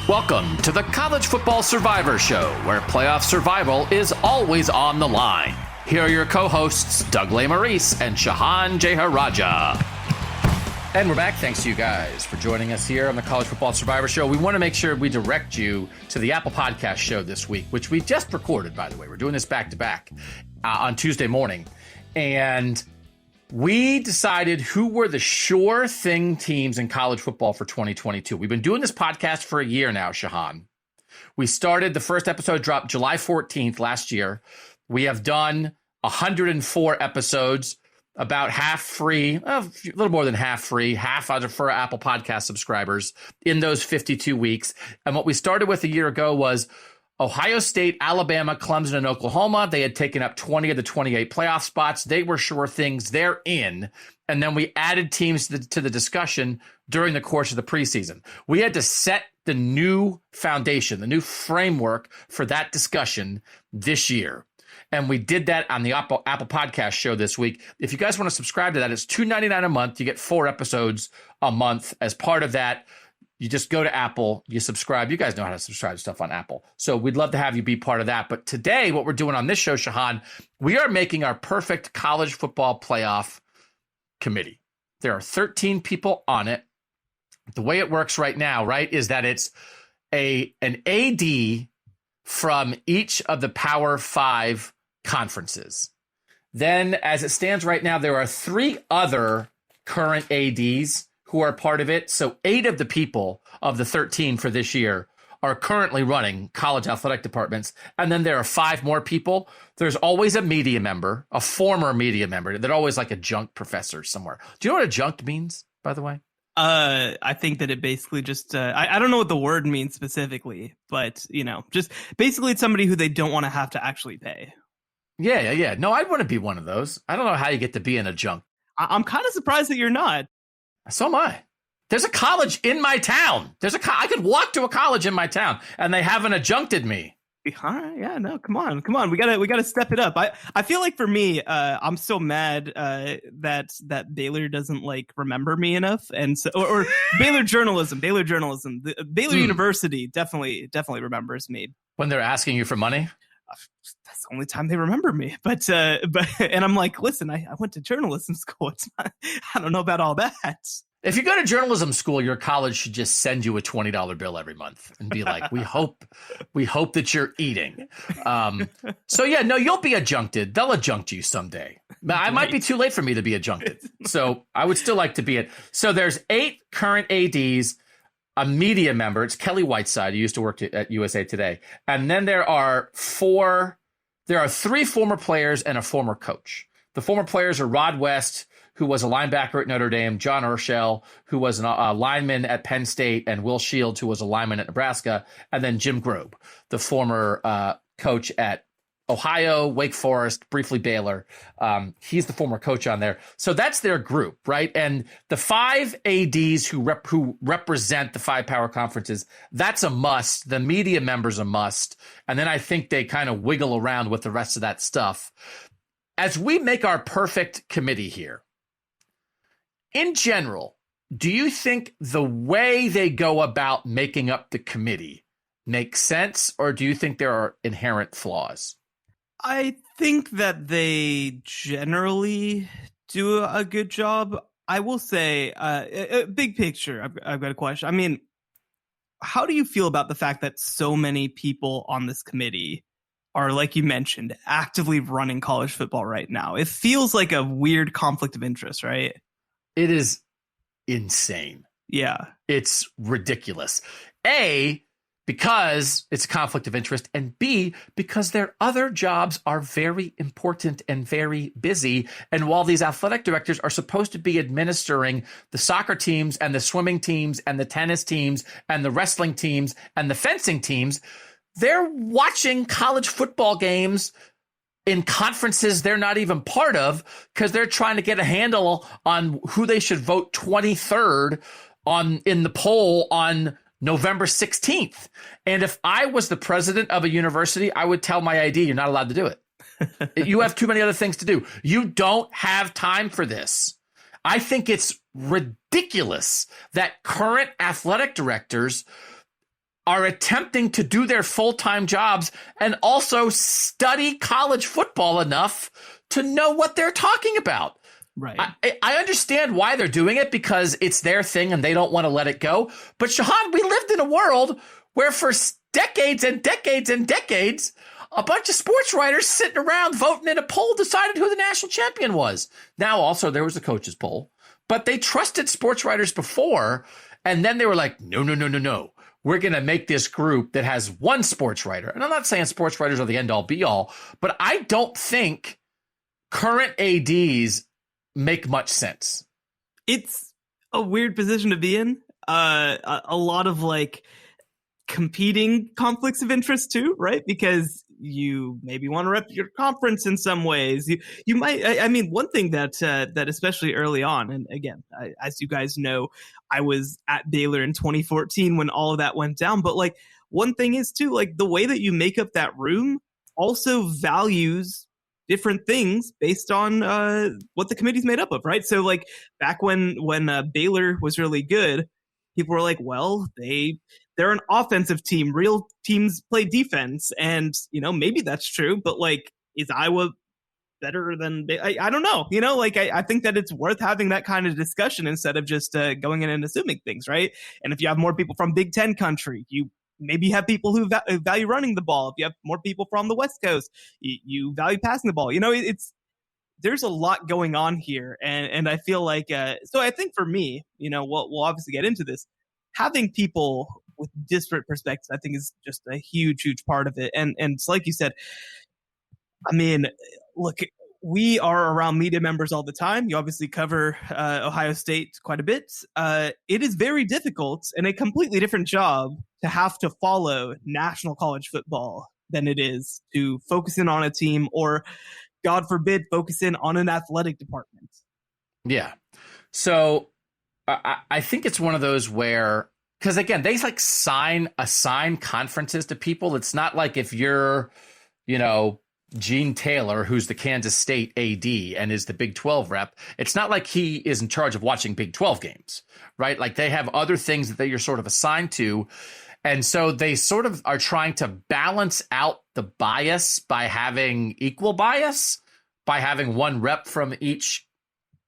Welcome to the College Football Survivor Show, where playoff survival is always on the line. Here are your co-hosts, Doug Lesmerises and Shehan Jeyarajah. And we're back. Thanks to you guys for joining us here on the College Football Survivor Show. We want to make sure we direct you to the Apple Podcast show this week, which we just recorded, by the way. We're doing this back-to-back on Tuesday morning. And we decided who were the sure thing teams in college football for 2022. We've been doing this podcast for a year now, Shehan. We started, the first episode dropped July 14th last year. We have done 104 episodes, about half free, a little more than half free, half for Apple Podcast subscribers in those 52 weeks. And what we started with a year ago was Ohio State, Alabama, Clemson, and Oklahoma. They had taken up 20 of the 28 playoff spots. They were sure things. They're in. And then we added teams to the discussion during the course of the preseason. We had to set the new foundation, the new framework for that discussion this year. And we did that on the Apple Podcast show this week. If you guys want to subscribe to that, it's $2.99 a month. You get 4 episodes a month. As part of that, you just go to Apple, you subscribe. You guys know how to subscribe to stuff on Apple. So we'd love to have you be part of that. But today, what we're doing on this show, Shehan, we are making our perfect college football playoff committee. There are 13 people on it. The way it works right now, right, is that it's an AD from each of the Power 5 conferences. Then, as it stands right now, there are 3 other current ADs who are part of it. So 8 of the people of the 13 for this year are currently running college athletic departments. And then there are 5 more people. There's always a media member, a former media member. They're always like adjunct professor somewhere. Do you know what adjunct means, by the way? I think that it basically just, I don't know what the word means specifically, but, just basically it's somebody who they don't want to have to actually pay. Yeah. No, I'd want to be one of those. I don't know how you get to be an adjunct. I'm kind of surprised that you're not. So am I. There's a college in my town. I could walk to a college in my town, and they haven't adjuncted me. All right, yeah, no, come on. We gotta step it up. I feel like for me, I'm so mad that Baylor doesn't remember me enough, and so or Baylor journalism, Baylor University definitely remembers me when they're asking you for money. That's the only time they remember me. But and I'm like, listen, I went to journalism school. I don't know about all that. If you go to journalism school, your college should just send you a $20 bill every month and be like, we hope that you're eating. So yeah, no, you'll be adjuncted. They'll adjunct you someday. It might be too late for me to be adjuncted. So I would still like to be it. So there's 8 current ADs, a media member. It's Kelly Whiteside, who used to work at USA Today. And then there are 3 former players and a former coach. The former players are Rod West, who was a linebacker at Notre Dame, John Urschel, who was a lineman at Penn State, and Will Shields, who was a lineman at Nebraska, and then Jim Grobe, the former coach at Ohio, Wake Forest, briefly Baylor. He's the former coach on there. So that's their group, right? And the 5 ADs who represent the 5 power conferences, that's a must. The media member's a must. And then I think they kind of wiggle around with the rest of that stuff. As we make our perfect committee here, in general, do you think the way they go about making up the committee makes sense, or do you think there are inherent flaws? I think that they generally do a good job. I will say, big picture, I've got a question. I mean, how do you feel about the fact that so many people on this committee are, like you mentioned, actively running college football right now? It feels like a weird conflict of interest, right? It is insane. Yeah. It's ridiculous. A, because it's a conflict of interest, and B, because their other jobs are very important and very busy. And while these athletic directors are supposed to be administering the soccer teams and the swimming teams and the tennis teams and the wrestling teams and the fencing teams, they're watching college football games in conferences they're not even part of because they're trying to get a handle on who they should vote 23rd in the poll on November 16th. And if I was the president of a university, I would tell my ID, you're not allowed to do it. You have too many other things to do. You don't have time for this. I think it's ridiculous that current athletic directors are attempting to do their full-time jobs and also study college football enough to know what they're talking about. Right. I understand why they're doing it, because it's their thing and they don't want to let it go. But Shehan, we lived in a world where for decades and decades and decades, a bunch of sports writers sitting around voting in a poll decided who the national champion was. Now, also, there was a coaches poll, but they trusted sports writers before. And then they were like, no. We're going to make this group that has one sports writer. And I'm not saying sports writers are the end all be all, but I don't think current ADs make much sense. It's a weird position to be in. A lot of like competing conflicts of interest too, right? Because you maybe want to rep your conference in some ways. You might. I mean, one thing that especially early on, and again, as you guys know, I was at Baylor in 2014 when all of that went down. But like, one thing is too, like the way that you make up that room also values different things based on what the committee's made up of, right? So like back when Baylor was really good, people were like, well, they're an offensive team. Real teams play defense. And, maybe that's true. But, like, is Iowa better than – I don't know. I think that it's worth having that kind of discussion instead of just going in and assuming things, right? And if you have more people from Big Ten country, you maybe have people who value running the ball. If you have more people from the West Coast, you value passing the ball. There's a lot going on here. And I feel like so I think for me, we'll obviously get into this. Having people with disparate perspectives, I think, is just a huge, huge part of it. And it's like you said, I mean, look, we are around media members all the time. You obviously cover Ohio State quite a bit. It is very difficult and a completely different job to have to follow national college football than it is to focus in on a team or, God forbid, focus in on an athletic department. Yeah. So I think it's one of those where, because again, they like assign conferences to people. It's not like if you're, Gene Taylor, who's the Kansas State AD and is the Big 12 rep. It's not like he is in charge of watching Big 12 games, right? Like they have other things that you're sort of assigned to. And so they sort of are trying to balance out the bias by having equal bias, by having one rep from each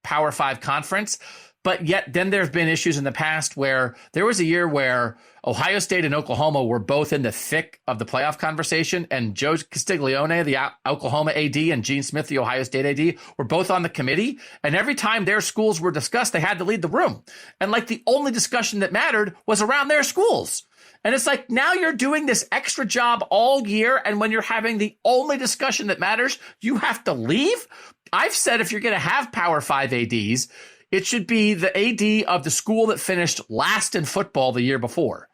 Power 5 conference. But yet then there have been issues in the past where there was a year where Ohio State and Oklahoma were both in the thick of the playoff conversation, and Joe Castiglione, the Oklahoma AD, and Gene Smith, the Ohio State AD, were both on the committee. And every time their schools were discussed, they had to lead the room. And like the only discussion that mattered was around their schools. And it's like, now you're doing this extra job all year, and when you're having the only discussion that matters, you have to leave? I've said if you're going to have Power 5 ADs, it should be the AD of the school that finished last in football the year before.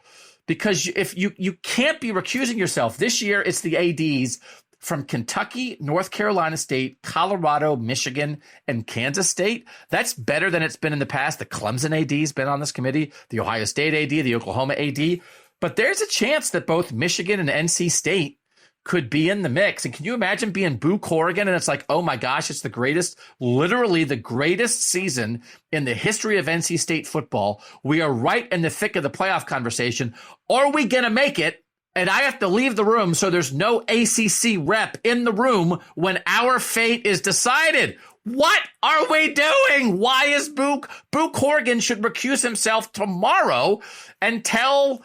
Because if you can't be recusing yourself. This year, it's the ADs from Kentucky, North Carolina State, Colorado, Michigan, and Kansas State. That's better than it's been in the past. The Clemson AD's been on this committee, the Ohio State AD, the Oklahoma AD. But there's a chance that both Michigan and NC State could be in the mix. And can you imagine being Boo Corrigan and it's like, oh my gosh, it's the greatest, literally the greatest season in the history of NC State football. We are right in the thick of the playoff conversation. Are we going to make it? And I have to leave the room so there's no ACC rep in the room when our fate is decided. What are we doing? Why is Boo Corrigan should recuse himself tomorrow and tell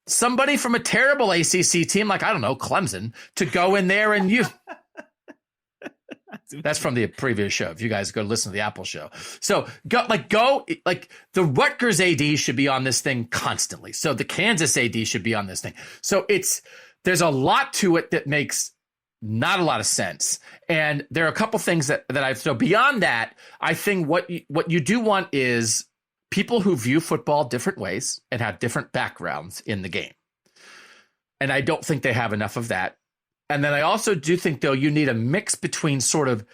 somebody from a terrible ACC team, like, I don't know, Clemson, to go in there and you. That's from the previous show. If you guys go listen to the Apple show. So go the Rutgers AD should be on this thing constantly. So the Kansas AD should be on this thing. So there's a lot to it that makes not a lot of sense. And there are a couple things so beyond that, I think what you do want is people who view football different ways and have different backgrounds in the game. And I don't think they have enough of that. And then I also do think, though, you need a mix between sort of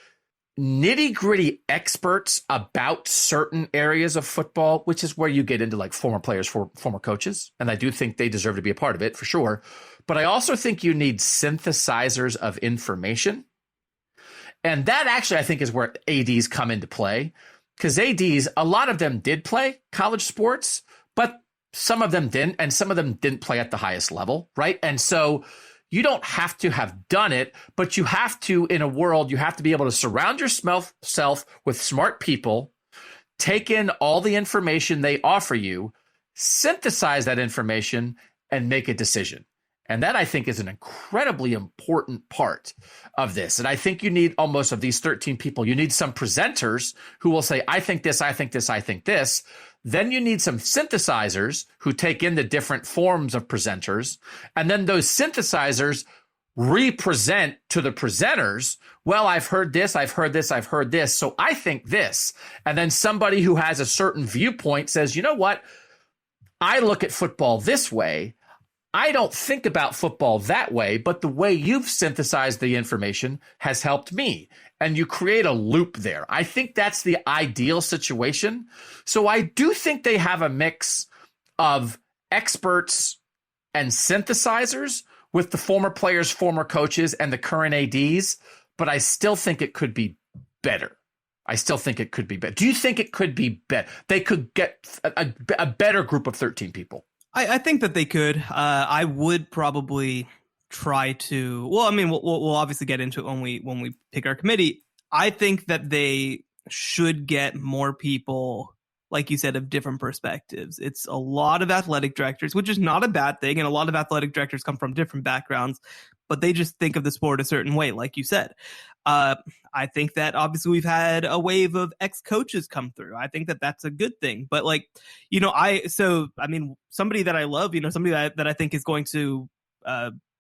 nitty-gritty experts about certain areas of football, which is where you get into like former players, former coaches. And I do think they deserve to be a part of it for sure. But I also think you need synthesizers of information. And that actually, I think, is where ADs come into play. because ADs, a lot of them did play college sports, but some of them didn't, and some of them didn't play at the highest level, right? And so you don't have to have done it, but you have to, in a world, you have to be able to surround yourself with smart people, take in all the information they offer you, synthesize that information, and make a decision. And that, I think, is an incredibly important part of this. And I think you need almost of these 13 people, you need some presenters who will say, I think this, I think this, I think this. Then you need some synthesizers who take in the different forms of presenters. And then those synthesizers represent to the presenters, well, I've heard this, I've heard this, I've heard this. So I think this. And then somebody who has a certain viewpoint says, you know what? I look at football this way. I don't think about football that way, but the way you've synthesized the information has helped me. And you create a loop there. I think that's the ideal situation. So I do think they have a mix of experts and synthesizers with the former players, former coaches, and the current ADs, but I still think it could be better. I still think it could be better. Do you think it could be better? They could get a better group of 13 people. I think that they could. I would probably try to. Well, I mean, we'll obviously get into it when we pick our committee. I think that they should get more people, like you said, of different perspectives. It's a lot of athletic directors, which is not a bad thing, and a lot of athletic directors come from different backgrounds, but they just think of the sport a certain way, like you said. I think that obviously we've had a wave of ex-coaches come through. I think that that's a good thing. But somebody that I love, somebody that I think is going to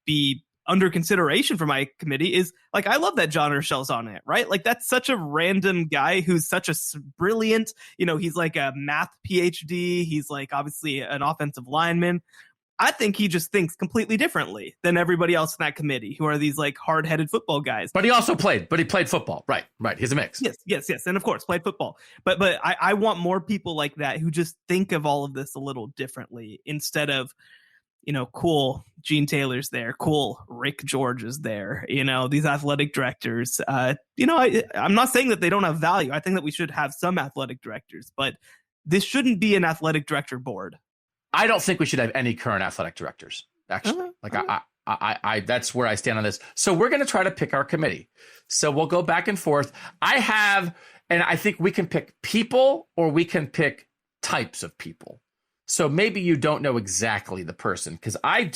be under consideration for my committee is, like, I love that John Urschel's on it, right? Like, that's such a random guy who's such a brilliant, he's like a math PhD. He's like obviously an offensive lineman. I think he just thinks completely differently than everybody else in that committee, who are these like hard-headed football guys. But he played football. Right. He's a mix. Yes. And of course, played football. But I want more people like that who just think of all of this a little differently, instead of, cool, Gene Taylor's there, cool, Rick George is there, these athletic directors. I'm not saying that they don't have value. I think that we should have some athletic directors, but this shouldn't be an athletic director board. I don't think we should have any current athletic directors, actually. I that's where I stand on this. So we're going to try to pick our committee. So we'll go back and forth. And I think we can pick people, or we can pick types of people. So maybe you don't know exactly the person, because I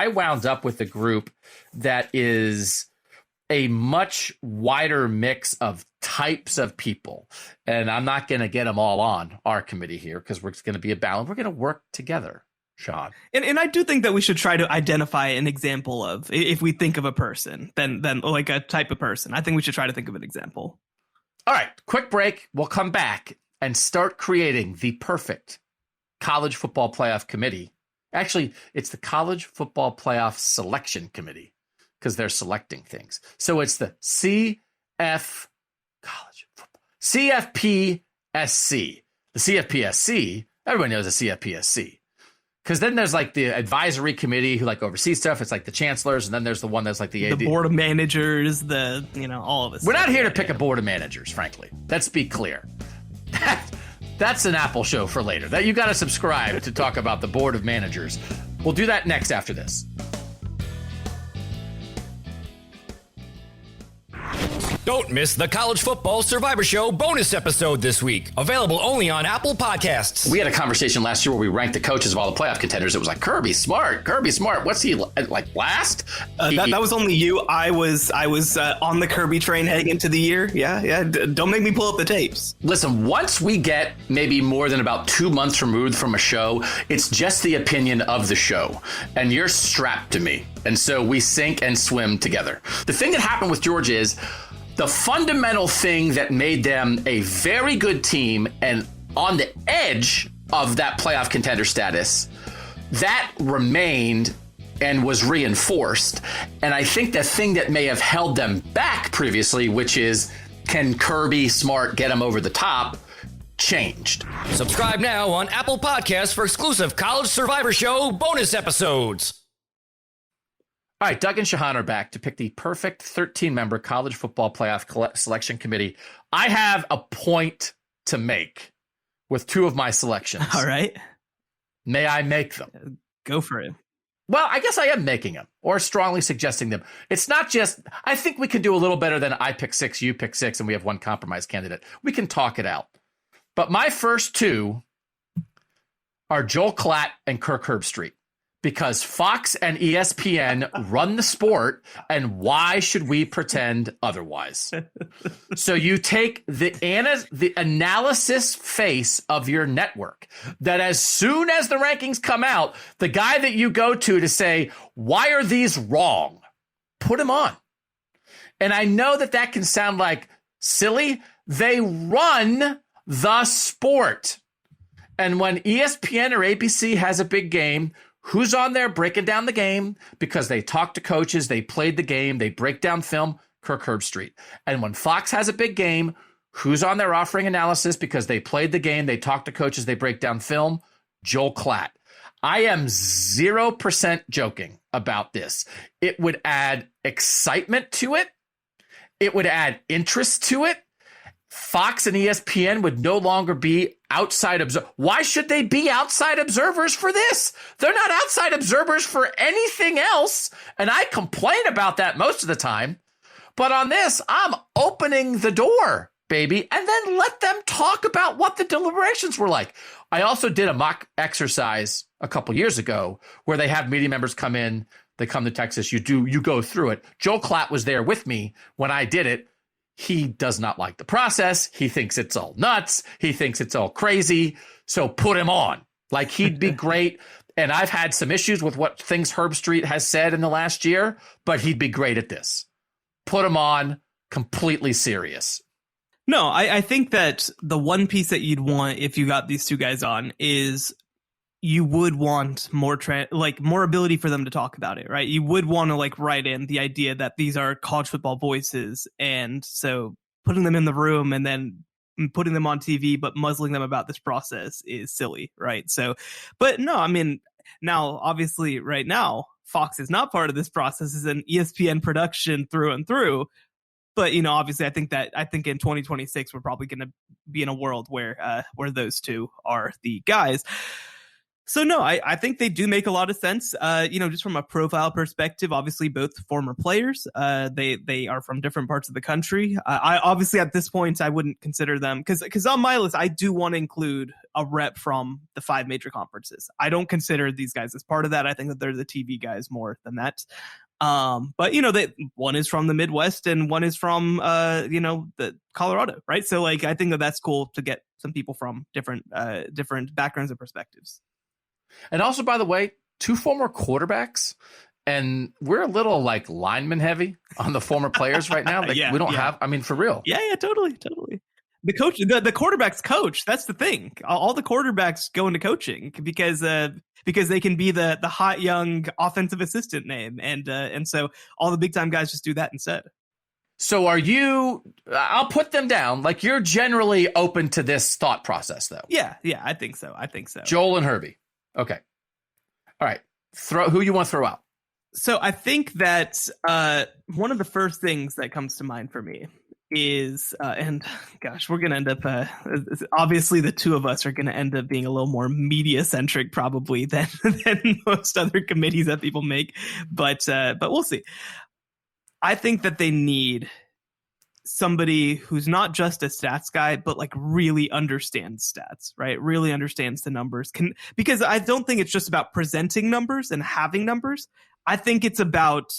wound up with a group that is a much wider mix of types of people. And I'm not going to get them all on our committee here, because we're going to be a balance. We're going to work together, Shehan. And I do think that we should try to identify an example of, if we think of a person, then like a type of person. I think we should try to think of an example. All right, quick break. We'll come back and start creating the perfect college football playoff committee. Actually, it's the college football playoff selection committee, because they're selecting things. So it's the CFPSC. The CFPSC, everyone knows the CFPSC. Because then there's like the advisory committee who like oversees stuff. It's like the chancellors, and then there's the one that's like the AD. Board of managers, all of this. We're not here to pick a board of managers, frankly. Let's be clear. That's an Apple show for later. That you got to subscribe to talk about the board of managers. We'll do that next after this. Don't miss the College Football Survivor Show bonus episode this week. Available only on Apple Podcasts. We had a conversation last year where we ranked the coaches of all the playoff contenders. It was like, Kirby Smart. What's he like, last? That was only you. I was on the Kirby train heading into the year. Yeah. Don't make me pull up the tapes. Listen, once we get maybe more than about 2 months removed from a show, it's just the opinion of the show. And you're strapped to me. And so we sink and swim together. The thing that happened with George is, the fundamental thing that made them a very good team and on the edge of that playoff contender status, that remained and was reinforced. And I think the thing that may have held them back previously, which is, can Kirby Smart get them over the top, changed. Subscribe now on Apple Podcasts for exclusive College Survivor Show bonus episodes. All right, Doug and Shehan are back to pick the perfect 13-member college football playoff selection committee. I have a point to make with two of my selections. All right. May I make them? Go for it. Well, I guess I am making them or strongly suggesting them. It's not just, I think we can do a little better than I pick 6, you pick 6, and we have one compromise candidate. We can talk it out. But my first two are Joel Klatt and Kirk Herbstreit, because Fox and ESPN run the sport, and why should we pretend otherwise? So you take the analysis face of your network, that as soon as the rankings come out, the guy that you go to say, why are these wrong? Put him on. And I know that can sound like silly. They run the sport. And when ESPN or ABC has a big game, who's on there breaking down the game? Because they talk to coaches, they played the game, they break down film, Kirk Herbstreit. And when Fox has a big game, who's on there offering analysis? Because they played the game, they talk to coaches, they break down film, Joel Klatt. I am 0% joking about this. It would add excitement to it. It would add interest to it. Fox and ESPN would no longer be outside observers. Why should they be outside observers for this? They're not outside observers for anything else. And I complain about that most of the time. But on this, I'm opening the door, baby, and then let them talk about what the deliberations were like. I also did a mock exercise a couple years ago where they have media members come in. They come to Texas. You go through it. Joel Klatt was there with me when I did it. He does not like the process. He thinks it's all nuts. He thinks it's all crazy. So put him on. Like, he'd be great. And I've had some issues with what things Herbstreit has said in the last year, but he'd be great at this. Put him on, completely serious. No, I think that the one piece that you'd want if you got these two guys on is you would want more more ability for them to talk about it, right? You would want to write in the idea that these are college football voices, and so putting them in the room and then putting them on TV but muzzling them about this process is silly, right? So, but no, I mean, now obviously right now Fox is not part of this process. It's an ESPN production through and through. But, obviously I think in 2026 we're probably going to be in a world where those two are the guys. So, no, I think they do make a lot of sense, just from a profile perspective. Obviously, both former players. They are from different parts of the country. I obviously, at this point, I wouldn't consider them because on my list, I do want to include a rep from the 5 major conferences. I don't consider these guys as part of that. I think that they're the TV guys more than that. But one is from the Midwest and one is from the Colorado, right? So I think that's cool to get some people from different backgrounds and perspectives. And also, by the way, 2 former quarterbacks, and we're a little lineman heavy on the former players right now. We don't have, for real. Yeah, totally. The coach, the quarterback's coach. That's the thing. All the quarterbacks go into coaching because they can be the hot young offensive assistant name, and so all the big time guys just do that instead. So are you? I'll put them down. You're generally open to this thought process, though. Yeah, I think so. Joel and Herbie. Okay. All right. Who you want to throw out? So I think that one of the first things that comes to mind for me is, and gosh, we're going to end up, obviously the two of us are going to end up being a little more media centric probably than most other committees that people make, but we'll see. I think that they need somebody who's not just a stats guy, but really understands stats, right? Really understands the numbers. Because I don't think it's just about presenting numbers and having numbers. I think it's about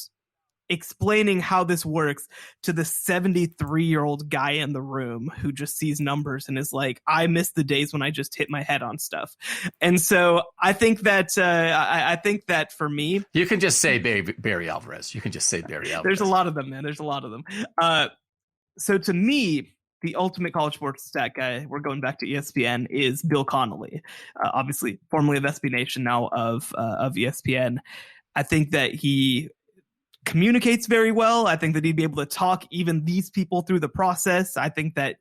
explaining how this works to the 73-year-old guy in the room who just sees numbers and is like, I miss the days when I just hit my head on stuff. And so I think that I think that for me, you can just say Barry Alvarez. There's a lot of them, man. There's a lot of them. So to me, the ultimate college sports stat guy, we're going back to ESPN, is Bill Connolly, obviously formerly of SB Nation, now of ESPN. I think that he communicates very well. I think that he'd be able to talk even these people through the process. I think that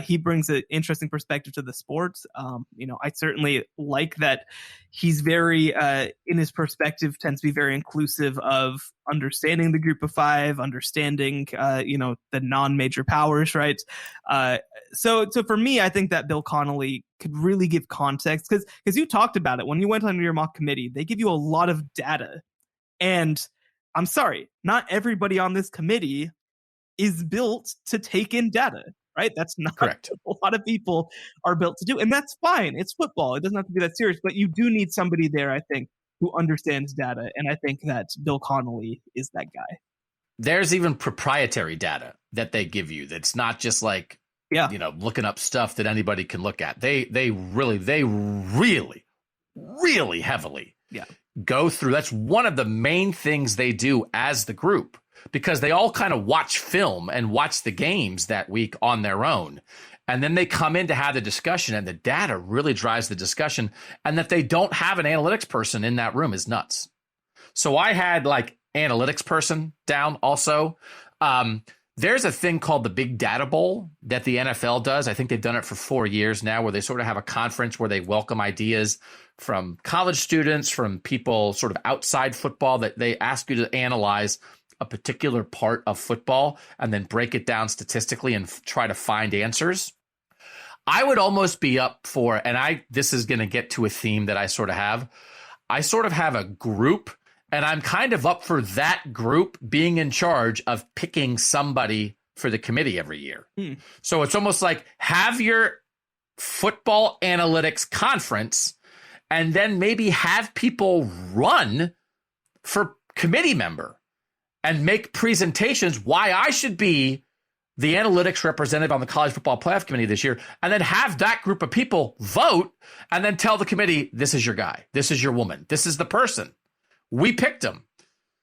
he brings an interesting perspective to the sport. I certainly like that he's very, in his perspective, tends to be very inclusive of understanding the group of five, understanding, the non-major powers, right? So for me, I think that Bill Connolly could really give context because you talked about it when you went on your mock committee. They give you a lot of data, and I'm sorry, not everybody on this committee is built to take in data, right? That's not correct. A lot of people are built to do, and that's fine. It's football. It doesn't have to be that serious, but you do need somebody there, I think, who understands data, and I think that Bill Connolly is that guy. There's even proprietary data that they give you that's not just like, looking up stuff that anybody can look at. They really heavily go through. That's one of the main things they do as the group, because they all kind of watch film and watch the games that week on their own. And then they come in to have the discussion, and the data really drives the discussion. And that they don't have an analytics person in that room is nuts. So I had like analytics person down also. There's a thing called the Big Data Bowl that the NFL does. I think they've done it for 4 years now, where they sort of have a conference where they welcome ideas from college students, from people sort of outside football, that they ask you to analyze a particular part of football and then break it down statistically and try to find answers. I would almost be up for, and this is going to get to a theme that I sort of have. I sort of have a group, and I'm kind of up for that group being in charge of picking somebody for the committee every year. So it's almost like have your football analytics conference and then maybe have people run for committee member and make presentations why I should be the analytics representative on the college football playoff committee this year, and then have that group of people vote and then tell the committee, this is your guy, this is your woman, this is the person. We picked him.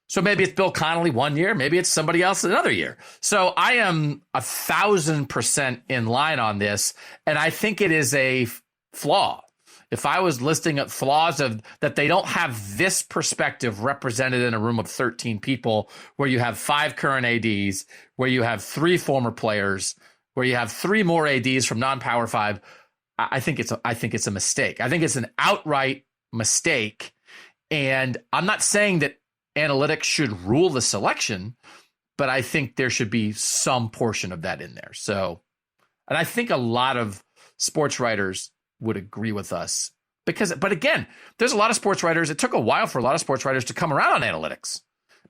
So maybe it's Bill Connolly one year, maybe it's somebody else another year. So I am 1,000% in line on this, and I think it is a flaw. If I was listing up flaws of that, they don't have this perspective represented in a room of 13 people, where you have 5 current ADs, where you have 3 former players, where you have 3 more ADs from non-Power 5. I think it's a mistake. I think it's an outright mistake. And I'm not saying that analytics should rule the selection, but I think there should be some portion of that in there. So, and I think a lot of sports writers would agree with us but again, there's a lot of sports writers. It took a while for a lot of sports writers to come around on analytics.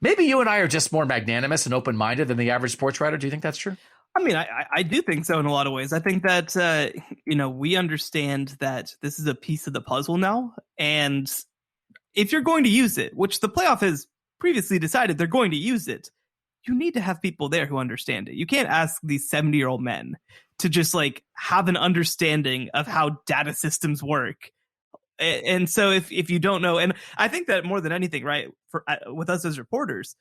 Maybe you and I are just more magnanimous and open-minded than the average sports writer. Do you think that's true? I mean, I do think so in a lot of ways. I think that, we understand that this is a piece of the puzzle now. And if you're going to use it, which the playoff has previously decided they're going to use it, you need to have people there who understand it. You can't ask these 70-year-old men to just like have an understanding of how data systems work. And so if you don't know, and I think that more than anything, right, with us as reporters,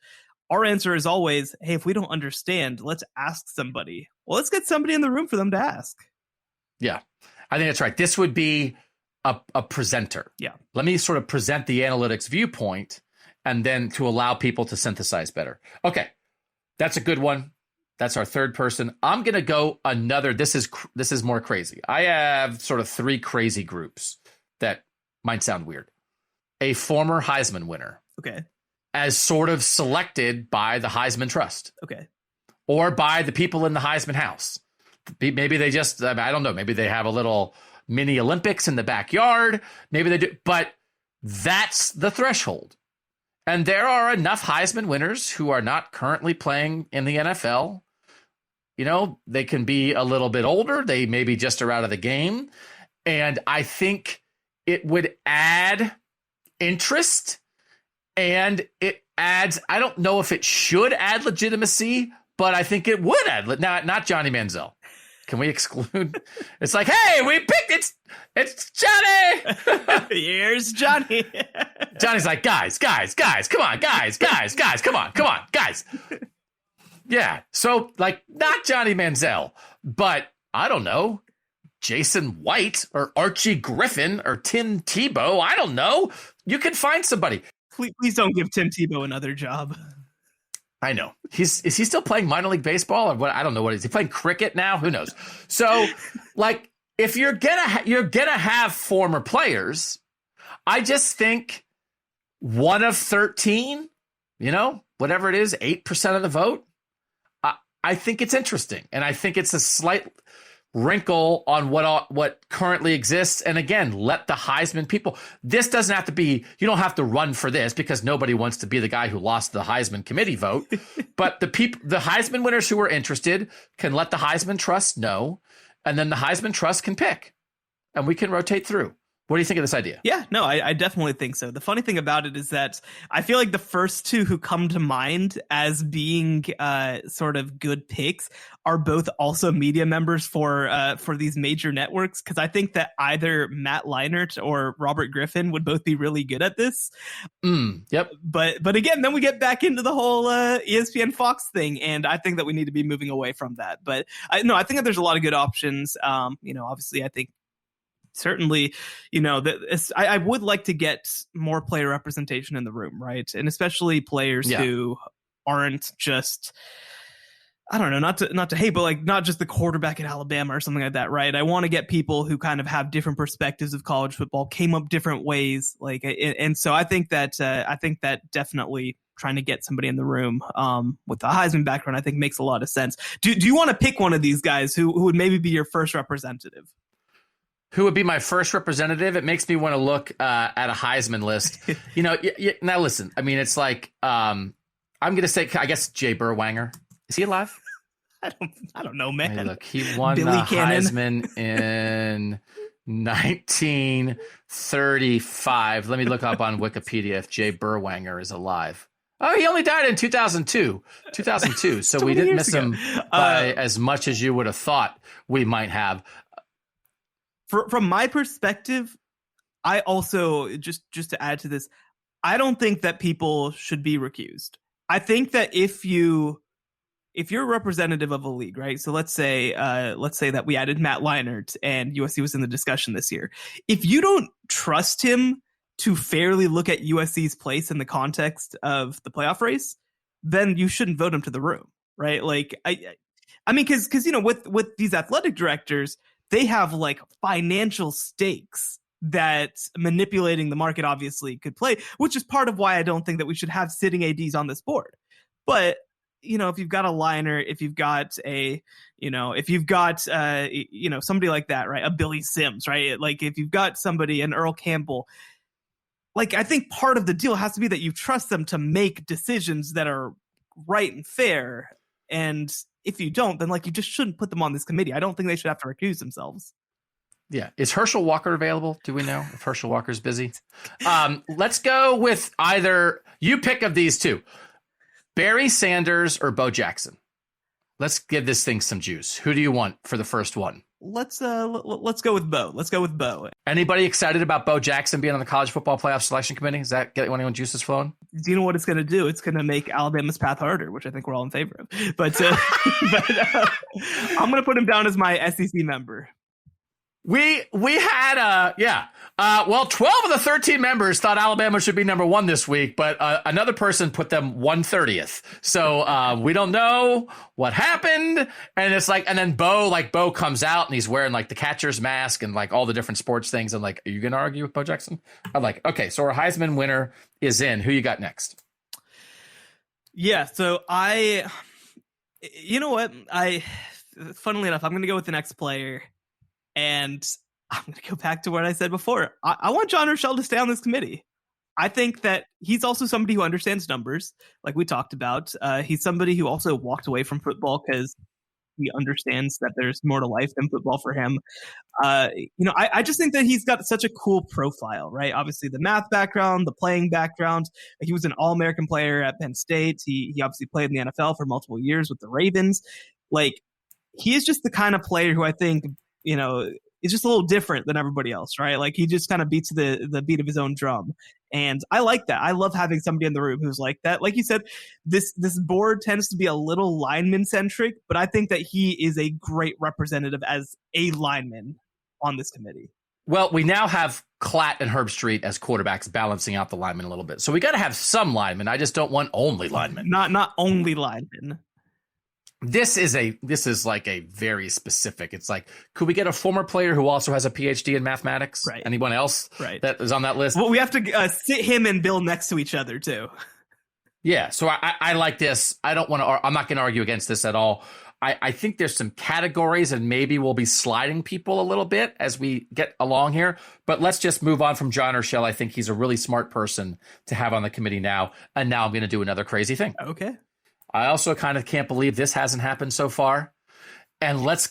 our answer is always, hey, if we don't understand, let's ask somebody. Well, let's get somebody in the room for them to ask. Yeah, I think that's right. This would be a presenter. Yeah. Let me sort of present the analytics viewpoint and then to allow people to synthesize better. Okay, that's a good one. That's our third person. I'm going to go another. This is more crazy. I have sort of 3 crazy groups that might sound weird. A former Heisman winner. Okay. As sort of selected by the Heisman Trust. Okay. Or by the people in the Heisman house. Maybe they just, I don't know, maybe they have a little mini Olympics in the backyard. Maybe they do, but that's the threshold. And there are enough Heisman winners who are not currently playing in the NFL. They can be a little bit older. They maybe just are out of the game. And I think it would add interest, and it adds, I don't know if it should add legitimacy, but I think it would add, not Johnny Manziel. Can we exclude? It's like, hey, we picked it's Johnny. Here's Johnny. Johnny's like, guys, come on, guys, come on, guys. Yeah. So like not Johnny Manziel, but I don't know, Jason White or Archie Griffin or Tim Tebow. I don't know. You can find somebody. Please don't give Tim Tebow another job. I know. Is he still playing minor league baseball or what? I don't know what is he playing cricket now? Who knows? So like if you're gonna have former players, I just think one of 13, whatever it is, 8% of the vote. I think it's interesting, and I think it's a slight wrinkle on what currently exists. And again, let the Heisman people. This doesn't have to be. You don't have to run for this because nobody wants to be the guy who lost the Heisman committee vote. But the Heisman winners who are interested can let the Heisman Trust know, and then the Heisman Trust can pick, and we can rotate through. What do you think of this idea? Yeah, no, I definitely think so. The funny thing about it is that I feel like the first two who come to mind as being sort of good picks are both also media members for these major networks, because I think that either Matt Leinart or Robert Griffin would both be really good at this. Yep. But again, then we get back into the whole ESPN Fox thing, and I think that we need to be moving away from that. But I think that there's a lot of good options. Obviously, I think. Certainly, I would like to get more player representation in the room, right? And especially players who aren't just, I don't know, not to hate, but like not just the quarterback at Alabama or something like that, right? I want to get people who kind of have different perspectives of college football, came up different ways, and so I think that definitely trying to get somebody in the room with the Heisman background, I think makes a lot of sense. Do you want to pick one of these guys who would maybe be your first representative? Who would be my first representative? It makes me want to look at a Heisman list. Now listen, I mean, it's like, I'm going to say, I guess Jay Burwanger. Is he alive? I don't know, man. Hey, look, he won Billy the Cannon. Heisman in 1935. Let me look up on Wikipedia if Jay Burwanger is alive. Oh, he only died in 2002. So we didn't miss him by as much as you would have thought we might have. From my perspective, I also, just to add to this, I don't think that people should be recused. I think that if you're a representative of a league, right? So let's say that we added Matt Leinart and USC was in the discussion this year. If you don't trust him to fairly look at USC's place in the context of the playoff race, then you shouldn't vote him to the room, right? Like I mean, because with these athletic directors, they have like financial stakes that manipulating the market obviously could play, which is part of why I don't think that we should have sitting ADs on this board. But, if you've got a Leinart, if you've got somebody like that, right? A Billy Sims, right? Like if you've got somebody, an Earl Campbell, like I think part of the deal has to be that you trust them to make decisions that are right and fair. And if you don't, then like you just shouldn't put them on this committee. I don't think they should have to recuse themselves. Yeah. Is Herschel Walker available? Do we know if Herschel Walker's busy? Let's go with either you pick of these two, Barry Sanders or Bo Jackson. Let's give this thing some juice. Who do you want for the first one? Let's go with Bo. Let's go with Bo. Anybody excited about Bo Jackson being on the college football playoff selection committee? Is that getting anyone juices flowing? Do you know what it's going to do? It's going to make Alabama's path harder, which I think we're all in favor of. But I'm going to put him down as my SEC member. We had 12 of the 13 members thought Alabama should be number one this week, but another person put them 130th. So we don't know what happened. And it's like, and then Bo comes out and he's wearing like the catcher's mask and like all the different sports things. I'm like, are you going to argue with Bo Jackson? I'm like, okay, so our Heisman winner is in. Who you got next? Yeah, so funnily enough, I'm going to go with the next player. And I'm going to go back to what I said before. I want John Rochelle to stay on this committee. I think that he's also somebody who understands numbers, like we talked about. He's somebody who also walked away from football because he understands that there's more to life than football for him. I just think that he's got such a cool profile, right? Obviously, the math background, the playing background. He was an All-American player at Penn State. He obviously played in the NFL for multiple years with the Ravens. Like, he is just the kind of player who I think is just a little different than everybody else, right? Like he just kind of beats the beat of his own drum. And I like that. I love having somebody in the room who's like that. Like you said, this board tends to be a little lineman centric, but I think that he is a great representative as a lineman on this committee. Well, we now have Klatt and Herbstreit as quarterbacks balancing out the linemen a little bit. So we got to have some linemen. I just don't want only linemen. Not only linemen. This is like a very specific. It's like, could we get a former player who also has a PhD in mathematics? Right. Anyone else that is on that list? Well, we have to sit him and Bill next to each other too. Yeah. So I like this. I'm not going to argue against this at all. I think there's some categories, and maybe we'll be sliding people a little bit as we get along here. But let's just move on from John Urschel. I think he's a really smart person to have on the committee now. And now I'm going to do another crazy thing. Okay. I also kind of can't believe this hasn't happened so far. And let's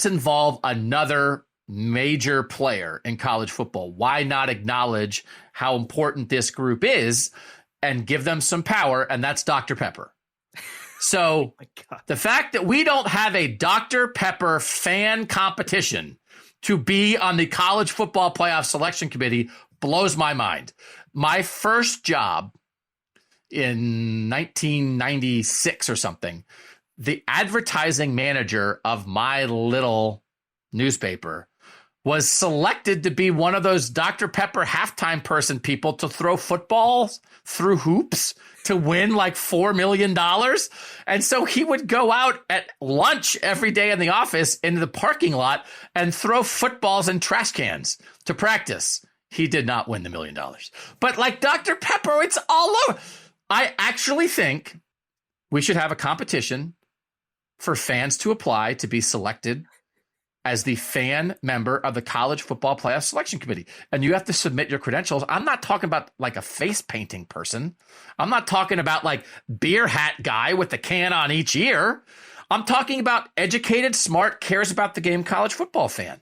involve another major player in college football. Why not acknowledge how important this group is and give them some power? And that's Dr. Pepper. So the fact that we don't have a Dr. Pepper fan competition to be on the college football playoff selection committee blows my mind. My first job in 1996 or something, the advertising manager of my little newspaper was selected to be one of those Dr. Pepper halftime person people to throw footballs through hoops to win like $4 million. And so he would go out at lunch every day in the office into the parking lot and throw footballs in trash cans to practice. He did not win the $1 million. But like Dr. Pepper, it's all over. I actually think we should have a competition for fans to apply to be selected as the fan member of the college football playoff selection committee. And you have to submit your credentials. I'm not talking about like a face painting person. I'm not talking about like beer hat guy with the can on each ear. I'm talking about educated, smart, cares about the game college football fan.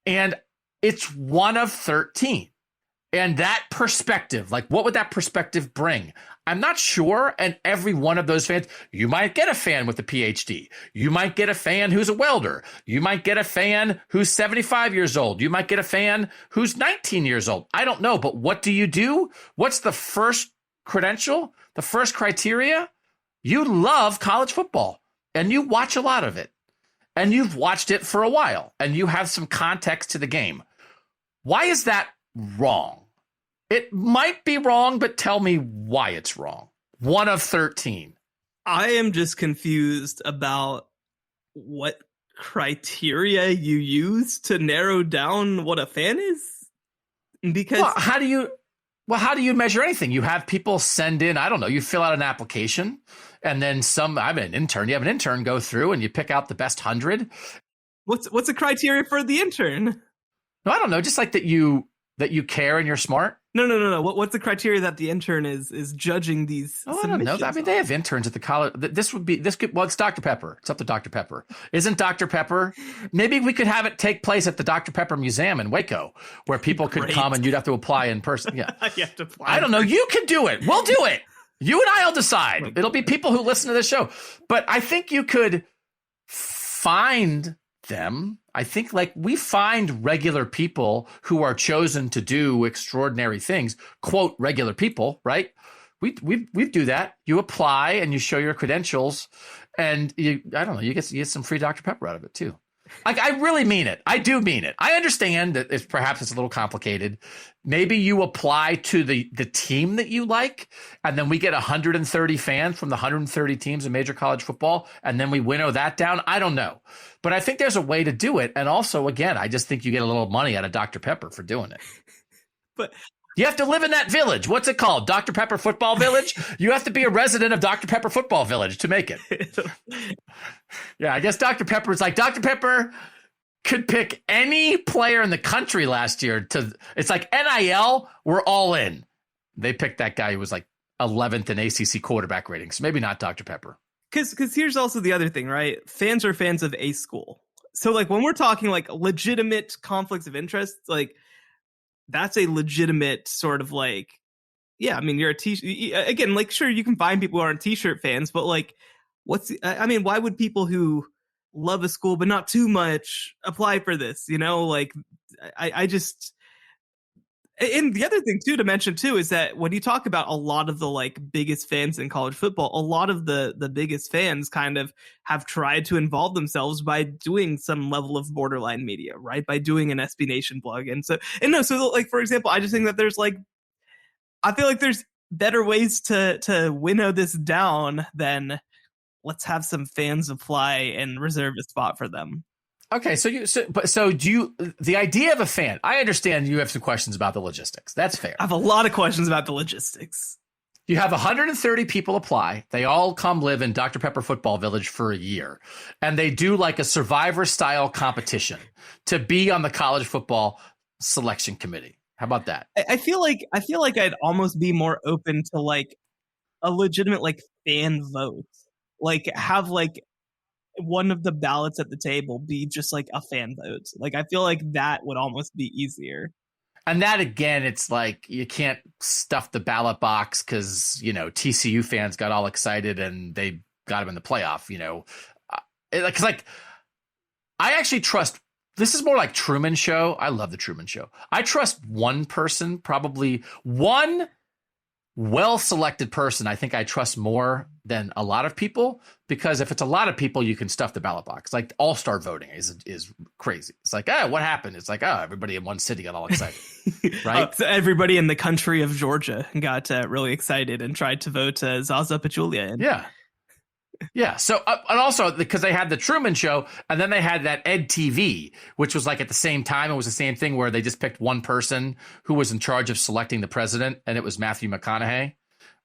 And it's one of 13. And that perspective, like what would that perspective bring? I'm not sure. And every one of those fans, you might get a fan with a PhD. You might get a fan who's a welder. You might get a fan who's 75 years old. You might get a fan who's 19 years old. I don't know. But what do you do? What's the first credential? The first criteria? You love college football and you watch a lot of it. And you've watched it for a while and you have some context to the game. Why is that wrong? It might be wrong, but tell me why it's wrong. One of 13. I am just confused about what criteria you use to narrow down what a fan is. Because how do you measure anything? You have people send in, I don't know, you fill out an application and then I'm an intern. You have an intern go through and you pick out the best 100. What's the criteria for the intern? No, I don't know. Just like that you care and you're smart. No. What's the criteria that the intern is judging these? Oh, I don't know. I mean, they have interns at the college. It's Dr. Pepper. It's up to Dr. Pepper. Isn't Dr. Pepper? Maybe we could have it take place at the Dr. Pepper Museum in Waco, where people could come and you'd have to apply in person. Yeah, you have to apply. I don't know. You can do it. We'll do it. You and I'll decide. It'll be people who listen to this show. But I think you could find them. I think like we find regular people who are chosen to do extraordinary things, quote, regular people, right? We do that. You apply and you show your credentials and you get some free Dr. Pepper out of it too. Like, I really mean it. I do mean it. I understand that perhaps it's a little complicated. Maybe you apply to the team that you like, and then we get 130 fans from the 130 teams in major college football, and then we winnow that down. I don't know. But I think there's a way to do it. And also, again, I just think you get a little money out of Dr. Pepper for doing it. But you have to live in that village. What's it called? Dr. Pepper Football Village? You have to be a resident of Dr. Pepper Football Village to make it. Yeah, I guess Dr. Pepper is like, Dr. Pepper could pick any player in the country last year it's like NIL, we're all in. They picked that guy who was like 11th in ACC quarterback ratings. Maybe not Dr. Pepper. Because here's also the other thing, right? Fans are fans of a school. So like when we're talking like legitimate conflicts of interest, like that's a legitimate sort of like, yeah, I mean, you're a t-shirt. Again, like, sure, you can find people who aren't t-shirt fans, but like, why would people who love a school but not too much apply for this? You know, like, I just, And the other thing too to mention too is that when you talk about a lot of the like biggest fans in college football, a lot of the biggest fans kind of have tried to involve themselves by doing some level of borderline media, right? By doing an SB Nation blog. So like, for example, I just think that I feel like there's better ways to winnow this down than let's have some fans apply and reserve a spot for them. Okay, so the idea of a fan, I understand you have some questions about the logistics. That's fair. I have a lot of questions about the logistics. You have 130 people apply. They all come live in Dr. Pepper Football Village for a year. And they do like a Survivor style competition to be on the college football selection committee. How about that? I feel like I'd almost be more open to like a legitimate like fan vote. Like have like one of the ballots at the table be just like a fan vote. Like I feel like that would almost be easier. And that again, it's like you can't stuff the ballot box because, you know, TCU fans got all excited and they got him in the playoff, you know. Because like I actually trust, this is more like Truman Show. I love the Truman Show. I trust one person, probably one well-selected person. I think I trust more than a lot of people, because if it's a lot of people, you can stuff the ballot box. Like all-star voting is crazy. It's like, what happened? It's like, everybody in one city got all excited, right? So everybody in the country of Georgia got really excited and tried to vote Zaza Pachulia in. Yeah. So, and also because they had the Truman Show, and then they had that Ed TV, which was like at the same time, it was the same thing where they just picked one person who was in charge of selecting the president, and it was Matthew McConaughey,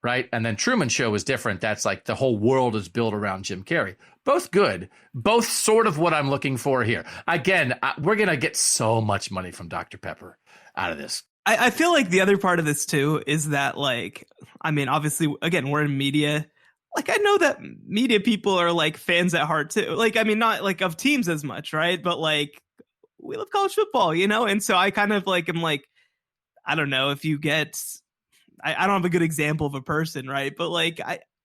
right? And then Truman Show was different. That's like the whole world is built around Jim Carrey. Both good, both sort of what I'm looking for here. Again, we're going to get so much money from Dr. Pepper out of this. I feel like the other part of this too is that, like, I mean, obviously, again, we're in media. Like, I know that media people are like fans at heart too. Like, I mean, not like of teams as much, right? But like, we love college football, you know? And so I kind of like, am like, I don't know if you get, I don't have a good example of a person, right? But like,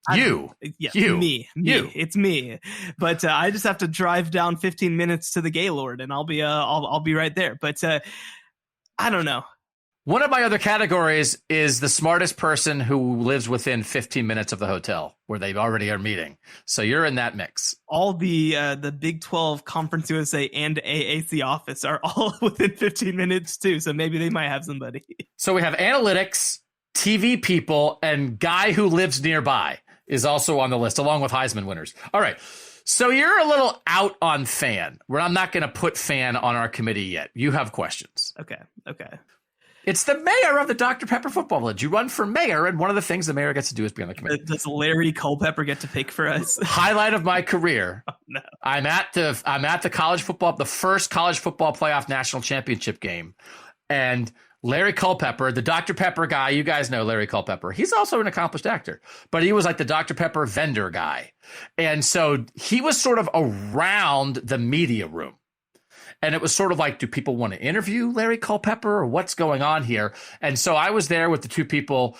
me, it's me. But I just have to drive down 15 minutes to the Gaylord and I'll be right there. But I don't know. One of my other categories is the smartest person who lives within 15 minutes of the hotel where they already are meeting. So you're in that mix. All the Big 12, Conference USA, and AAC office are all within 15 minutes too. So maybe they might have somebody. So we have analytics, TV people, and guy who lives nearby is also on the list, along with Heisman winners. All right. So you're a little out on fan, where I'm not going to put fan on our committee yet. You have questions. Okay. It's the mayor of the Dr. Pepper Football Village. You run for mayor, and one of the things the mayor gets to do is be on the committee. Does Larry Culpepper get to pick for us? Highlight of my career. Oh, no. I'm at the college football, the first college football playoff national championship game, and Larry Culpepper, the Dr. Pepper guy, you guys know Larry Culpepper. He's also an accomplished actor, but he was like the Dr. Pepper vendor guy, and so he was sort of around the media room. And it was sort of like, do people want to interview Larry Culpepper or what's going on here? And so I was there with the two people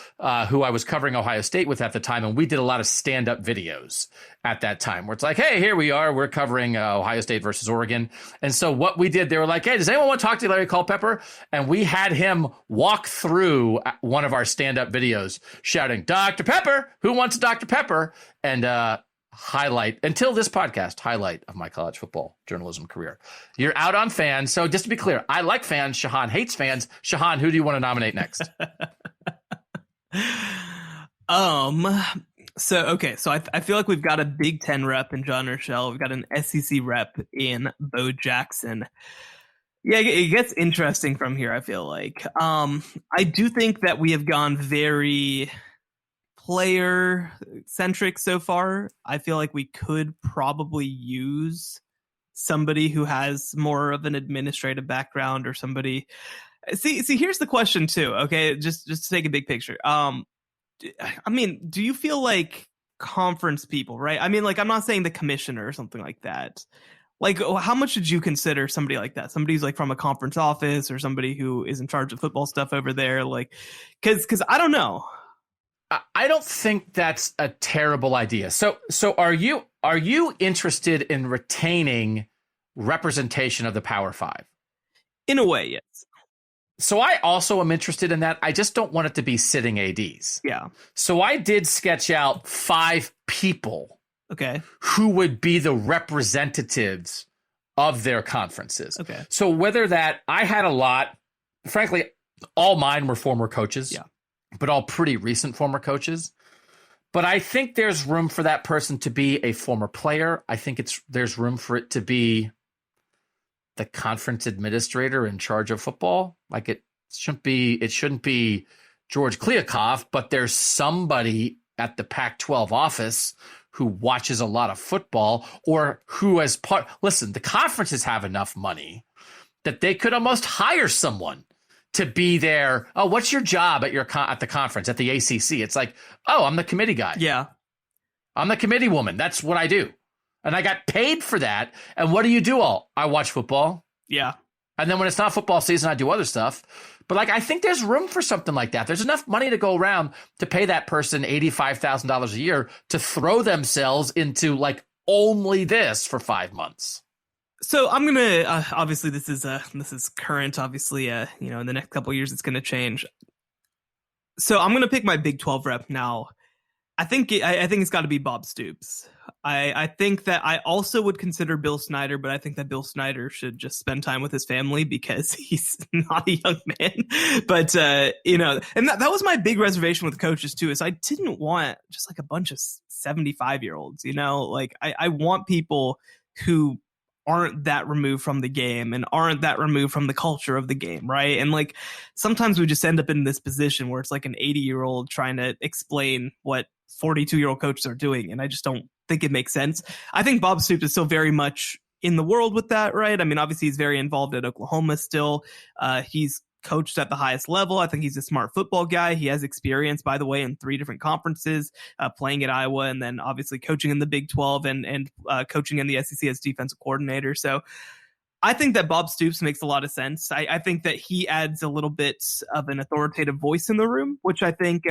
who I was covering Ohio State with at the time. And we did a lot of stand-up videos at that time where it's like, hey, here we are. We're covering Ohio State versus Oregon. And so what we did, they were like, hey, does anyone want to talk to Larry Culpepper? And we had him walk through one of our stand-up videos shouting, Dr. Pepper, who wants Dr. Pepper? And highlight of my college football journalism career. You're out on fans. So just to be clear, I like fans. Shehan hates fans. Shehan, who do you want to nominate next? So I feel like we've got a Big Ten rep in John Urschel. We've got an SEC rep in Bo Jackson. Yeah, it gets interesting from here, I feel like. I do think that we have gone very player centric so far. I feel like we could probably use somebody who has more of an administrative background or somebody. See, here's the question too. Okay, just to take a big picture. I mean, do you feel like conference people, right? I mean, like, I'm not saying the commissioner or something like that. Like, how much did you consider somebody like that? Somebody who's like from a conference office or somebody who is in charge of football stuff over there? Like, because I don't know. I don't think that's a terrible idea. So are you interested in retaining representation of the Power Five? In a way, yes. So I also am interested in that. I just don't want it to be sitting ADs. Yeah. So I did sketch out 5 people who would be the representatives of their conferences. Okay. So whether that, I had a lot, frankly, all mine were former coaches, but all pretty recent former coaches. But I think there's room for that person to be a former player. I think there's room for it to be the conference administrator in charge of football. Like it shouldn't be George Kliavkoff, but there's somebody at the Pac-12 office who watches a lot of football, or who as part, listen, the conferences have enough money that they could almost hire someone to be there. Oh, what's your job at at the conference, at the ACC? It's like, oh, I'm the committee guy. Yeah. I'm the committee woman. That's what I do. And I got paid for that. And what do you do all? I watch football. Yeah. And then when it's not football season, I do other stuff. But like, I think there's room for something like that. There's enough money to go around to pay that person $85,000 a year to throw themselves into like only this for 5 months. So I'm gonna obviously this is current. Obviously, in the next couple of years it's gonna change. So I'm gonna pick my Big 12 rep now. I think it's got to be Bob Stoops. I think that I also would consider Bill Snyder, but I think that Bill Snyder should just spend time with his family because he's not a young man. But and that was my big reservation with coaches too, is I didn't want just like a bunch of 75-year-olds. Like I want people who aren't that removed from the game and aren't that removed from the culture of the game, right? And like sometimes we just end up in this position where it's like an 80-year-old trying to explain what 42-year-old coaches are doing, and I just don't think it makes sense. I think Bob Stoops is still very much in the world with that, right? I mean, obviously he's very involved at Oklahoma still. He's coached at the highest level. I think he's a smart football guy. He has experience, by the way, in 3 different conferences, playing at Iowa, and then obviously coaching in the Big 12 and coaching in the SEC as defensive coordinator. So I think that Bob Stoops makes a lot of sense. I think that he adds a little bit of an authoritative voice in the room, which I think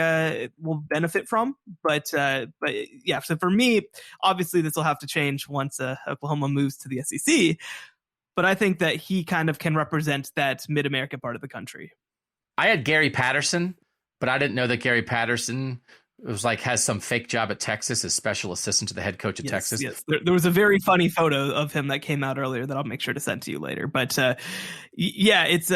will benefit from. But yeah, so for me, obviously this will have to change once Oklahoma moves to the SEC. But I think that he kind of can represent that mid-America part of the country. I had Gary Patterson, but I didn't know that Gary Patterson has some fake job at Texas as special assistant to the head coach of Texas. Yes, there was a very funny photo of him that came out earlier that I'll make sure to send to you later. But yeah, it's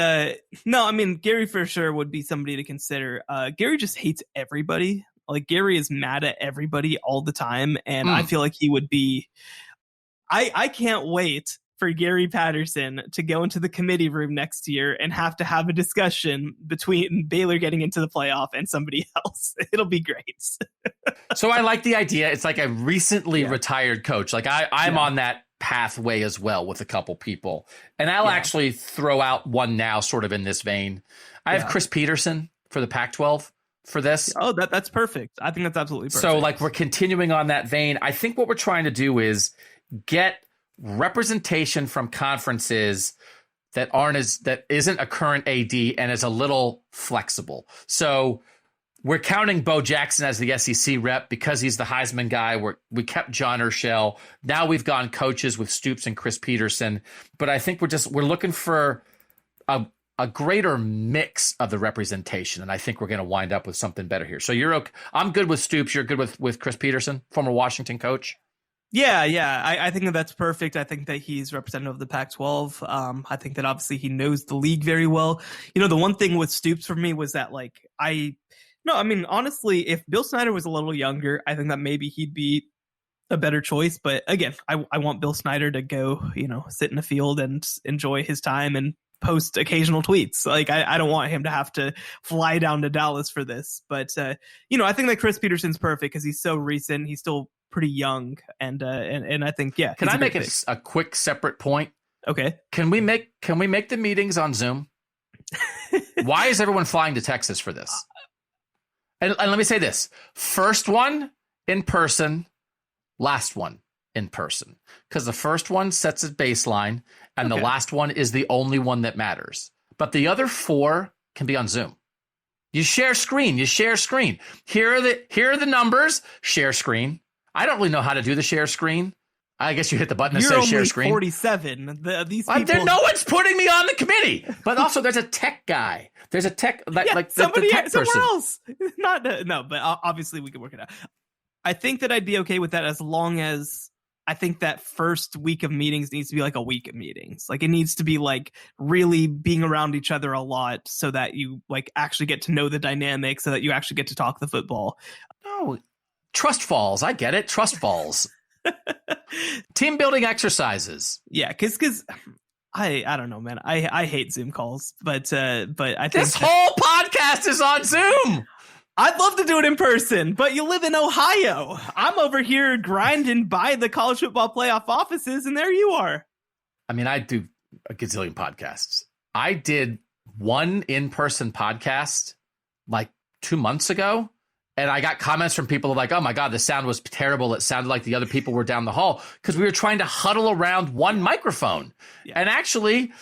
no, I mean, Gary for sure would be somebody to consider. Gary just hates everybody. Like Gary is mad at everybody all the time, and I feel like he would be. I can't wait for Gary Patterson to go into the committee room next year and have to have a discussion between Baylor getting into the playoff and somebody else. It'll be great. So I like the idea. It's like a recently retired coach. Like I'm on that pathway as well with a couple people. And I'll actually throw out one now sort of in this vein. I have Chris Peterson for the Pac-12 for this. Oh, that's perfect. I think that's absolutely perfect. So like we're continuing on that vein. I think what we're trying to do is get representation from conferences that isn't a current AD and is a little flexible. So we're counting Bo Jackson as the SEC rep because he's the Heisman guy. We kept John Urschel. Now we've gone coaches with Stoops and Chris Peterson. But I think we're looking for a greater mix of the representation, and I think we're going to wind up with something better here. So you're okay. I'm good with Stoops. You're good with Chris Peterson, former Washington coach. Yeah. I think that that's perfect. I think that he's representative of the Pac-12. I think that obviously he knows the league very well. The one thing with Stoops for me was that honestly, if Bill Snyder was a little younger, I think that maybe he'd be a better choice. But again, I want Bill Snyder to go, sit in the field and enjoy his time and post occasional tweets. Like I don't want him to have to fly down to Dallas for this. But I think that Chris Peterson's perfect because he's so recent. He's still pretty young, and I think Can I make a quick separate point? Okay. Can we make the meetings on Zoom? Why is everyone flying to Texas for this? And let me say this: first one in person, last one in person, because the first one sets a baseline, and the last one is the only one that matters. But the other 4 can be on Zoom. You share screen. Here are the numbers. Share screen. I don't really know how to do the share screen, I guess you hit the button that You're says share only screen. 47. These people. No one's putting me on the committee. But also, there's a tech guy. There's a tech, somebody the tech somewhere person. else. No, but obviously we can work it out. I think that I'd be okay with that as long as I think that first week of meetings needs to be like a week of meetings. Like it needs to be like really being around each other a lot so that you like actually get to know the dynamic, so that you actually get to talk the football. No, trust falls. I get it. Trust falls. Team building exercises. Yeah, because I don't know, man. I hate Zoom calls, but I think this whole podcast is on Zoom. I'd love to do it in person, but you live in Ohio. I'm over here grinding by the college football playoff offices, and there you are. I mean, I do a gazillion podcasts. I did one in-person podcast like 2 months ago, and I got comments from people like, oh my God, the sound was terrible. It sounded like the other people were down the hall because we were trying to huddle around one microphone. Yeah. And actually,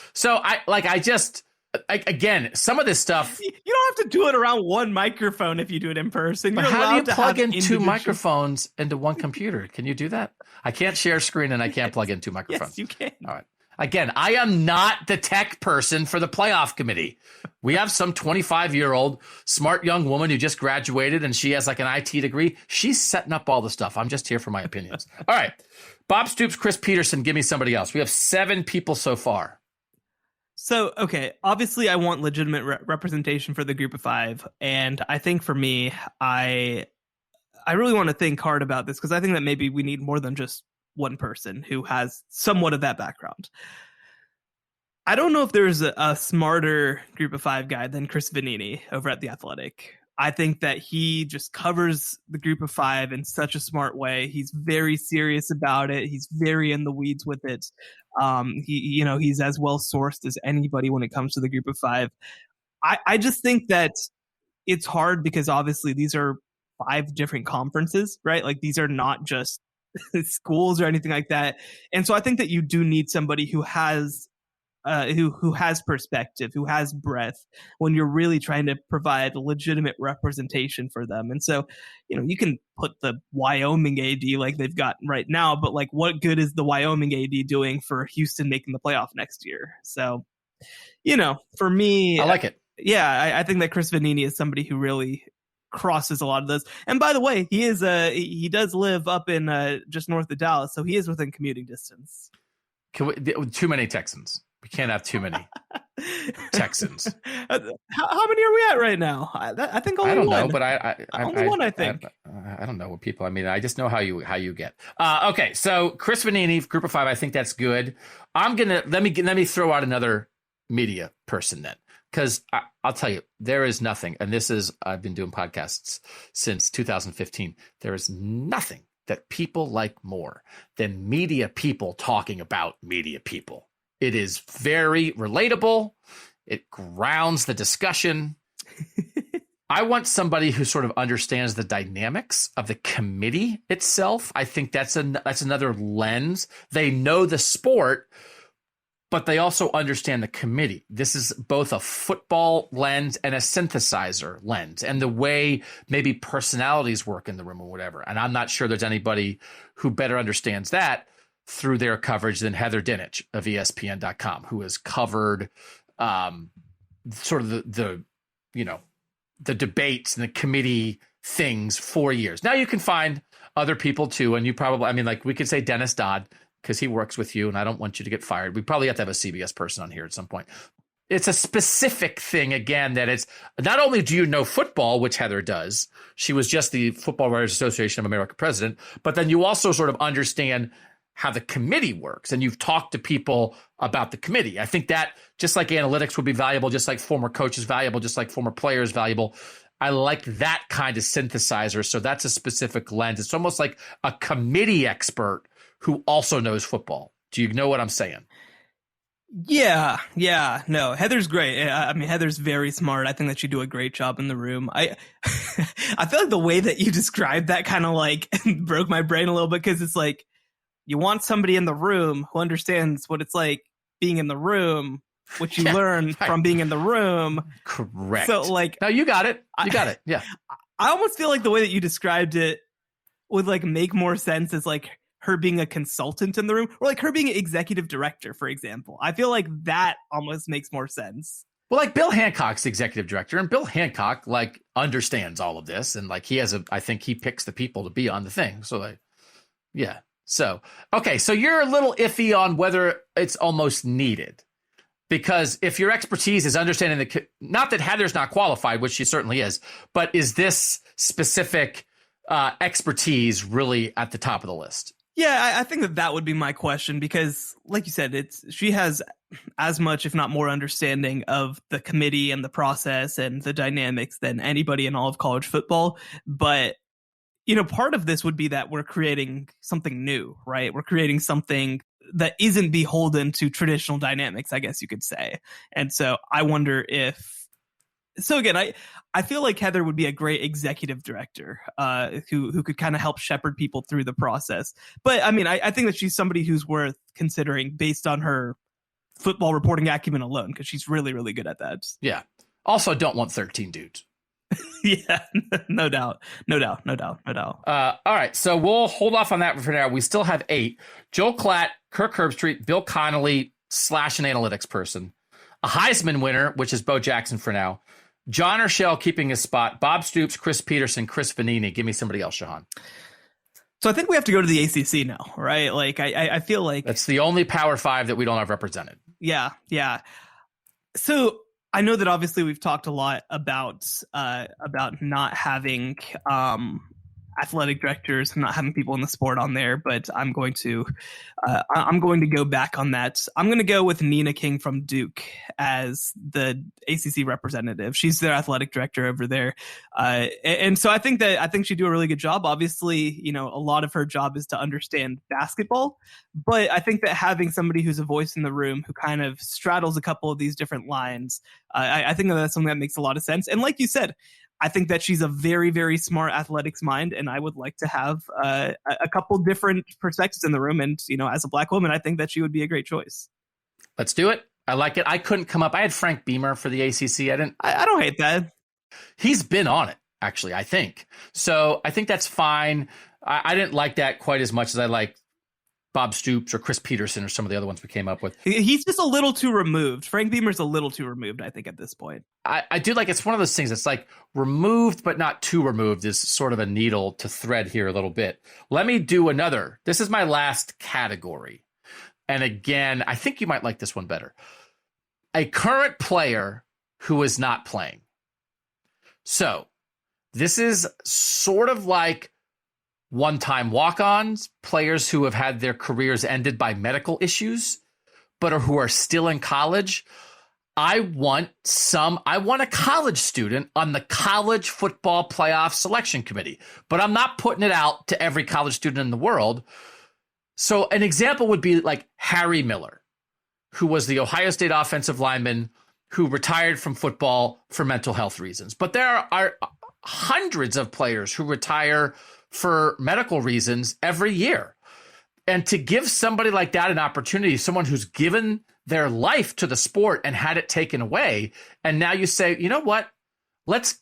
again, some of this stuff. You don't have to do it around one microphone if you do it in person. But how do you plug in two microphones into one computer? Can you do that? I can't share screen and I can't plug in two microphones. Yes, you can. All right. Again, I am not the tech person for the playoff committee. We have some 25-year-old smart young woman who just graduated and she has like an IT degree. She's setting up all the stuff. I'm just here for my opinions. All right. Bob Stoops, Chris Peterson, give me somebody else. We have 7 people so far. So, okay, obviously I want legitimate representation for the group of 5. And I think for me, I really want to think hard about this because I think that maybe we need more than just one person who has somewhat of that background. I don't know if there's a smarter group of 5 guy than Chris Vanini over at The Athletic. I think that he just covers the group of 5 in such a smart way. He's very serious about it. He's very in the weeds with it. He's as well sourced as anybody when it comes to the group of 5. I just think that it's hard because obviously these are 5 different conferences, right? Like these are not just schools or anything like that. And so I think that you do need somebody who has who has perspective, who has breadth when you're really trying to provide legitimate representation for them. And so, you can put the Wyoming AD like they've got right now, but like what good is the Wyoming AD doing for Houston making the playoff next year? So, for me, I like it. Yeah, I think that Chris Vanini is somebody who really crosses a lot of those. And by the way, he does live up in just north of Dallas, so he is within commuting distance. Too many Texans. We can't have too many Texans. How many are we at right now? I think only one. I don't know, but only one. I think. I don't know what people. I mean, I just know how you get. Okay, so Chris Vanini, group of 5. I think that's good. I'm gonna let me throw out another media person then, because I'll tell you, there is nothing, and this is I've been doing podcasts since 2015. There is nothing that people like more than media people talking about media people. It is very relatable. It grounds the discussion. I want somebody who sort of understands the dynamics of the committee itself. I think that's another lens. They know the sport, but they also understand the committee. This is both a football lens and a synthesizer lens and the way maybe personalities work in the room or whatever. And I'm not sure there's anybody who better understands that through their coverage than Heather Dinich of ESPN.com, who has covered sort of the debates and the committee things for years. Now you can find other people too, and you probably, we could say Dennis Dodd because he works with you, and I don't want you to get fired. We probably have to have a CBS person on here at some point. It's a specific thing, again, that it's not only do you know football, which Heather does, she was just the Football Writers Association of America president, but then you also sort of understand how the committee works, and you've talked to people about the committee. I think that just like analytics would be valuable, just like former coaches valuable, just like former players valuable. I like that kind of synthesizer. So that's a specific lens. It's almost like a committee expert who also knows football. Do you know what I'm saying? Yeah. No, Heather's great. Heather's very smart. I think that you do a great job in the room. I feel like the way that you described that kind of like broke my brain a little bit, because it's like, you want somebody in the room who understands what it's like being in the room, which you learn from being in the room. Correct. So like, no, you got it. Yeah. I almost feel like the way that you described it would like make more sense as like her being a consultant in the room, or like her being executive director, for example. I feel like that almost makes more sense. Well, like Bill Hancock's the executive director, and Bill Hancock like understands all of this, and like I think he picks the people to be on the thing. So like, yeah. So, okay. So you're a little iffy on whether it's almost needed, because if your expertise is understanding not that Heather's not qualified, which she certainly is, but is this specific expertise really at the top of the list? Yeah, I think that would be my question, because like you said, she has as much, if not more, understanding of the committee and the process and the dynamics than anybody in all of college football. But, part of this would be that we're creating something new, right? We're creating something that isn't beholden to traditional dynamics, I guess you could say. And so I wonder again, I feel like Heather would be a great executive director who could kind of help shepherd people through the process. But I mean, I think that she's somebody who's worth considering based on her football reporting acumen alone, because she's really, really good at that. Yeah. Also, don't want 13 dudes. Yeah, no doubt. All right. So we'll hold off on that for now. We still have 8. Joel Klatt, Kirk Herbstreit, Bill Connolly / an analytics person, a Heisman winner, which is Bo Jackson for now, John Urshel keeping his spot, Bob Stoops, Chris Peterson, Chris Vanini. Give me somebody else, Shehan. So I think we have to go to the ACC now, right? Like I feel like that's the only Power 5 that we don't have represented. Yeah. So I know that obviously we've talked a lot about not having athletic directors and not having people in the sport on there, but I'm going to go back on that. I'm going to go with Nina King from Duke as the ACC representative. She's their athletic director over there, and so I think she'd do a really good job. Obviously, a lot of her job is to understand basketball, but I think that having somebody who's a voice in the room who kind of straddles a couple of these different lines, I think that's something that makes a lot of sense. And like you said, I think that she's a very, very smart athletics mind, and I would like to have a couple different perspectives in the room. And, as a Black woman, I think that she would be a great choice. Let's do it. I like it. I couldn't come up. I had Frank Beamer for the ACC. I don't hate that. He's been on it, actually, I think. So I think that's fine. I didn't like that quite as much as I like Bob Stoops or Chris Peterson or some of the other ones we came up with. He's just a little too removed. Frank Beamer's a little too removed, I think, at this point. I do like, it's one of those things that's like removed, but not too removed is sort of a needle to thread here a little bit. Let me do another. This is my last category. And again, I think you might like this one better. A current player who is not playing. So this is sort of like one-time walk-ons, players who have had their careers ended by medical issues, but who are still in college. I want a college student on the college football playoff selection committee, but I'm not putting it out to every college student in the world. So an example would be like Harry Miller, who was the Ohio State offensive lineman who retired from football for mental health reasons. But there are hundreds of players who retire for medical reasons every year. And to give somebody like that an opportunity, someone who's given their life to the sport and had it taken away, and now you say, you know what, let's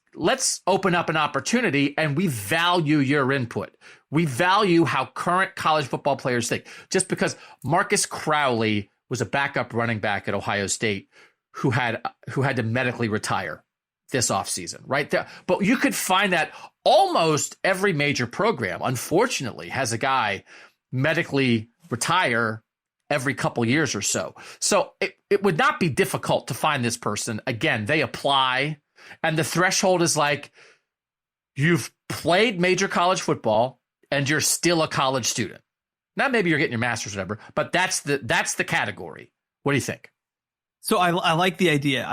open up an opportunity, and we value your input. We value how current college football players think. Just because Marcus Crowley was a backup running back at Ohio State who had to medically retire this offseason, right there. But you could find that almost every major program, unfortunately, has a guy medically retire every couple years or so. So it would not be difficult to find this person. Again, they apply, and the threshold is like, you've played major college football and you're still a college student. Now, maybe you're getting your master's or whatever, but that's the category. What do you think? So I like the idea.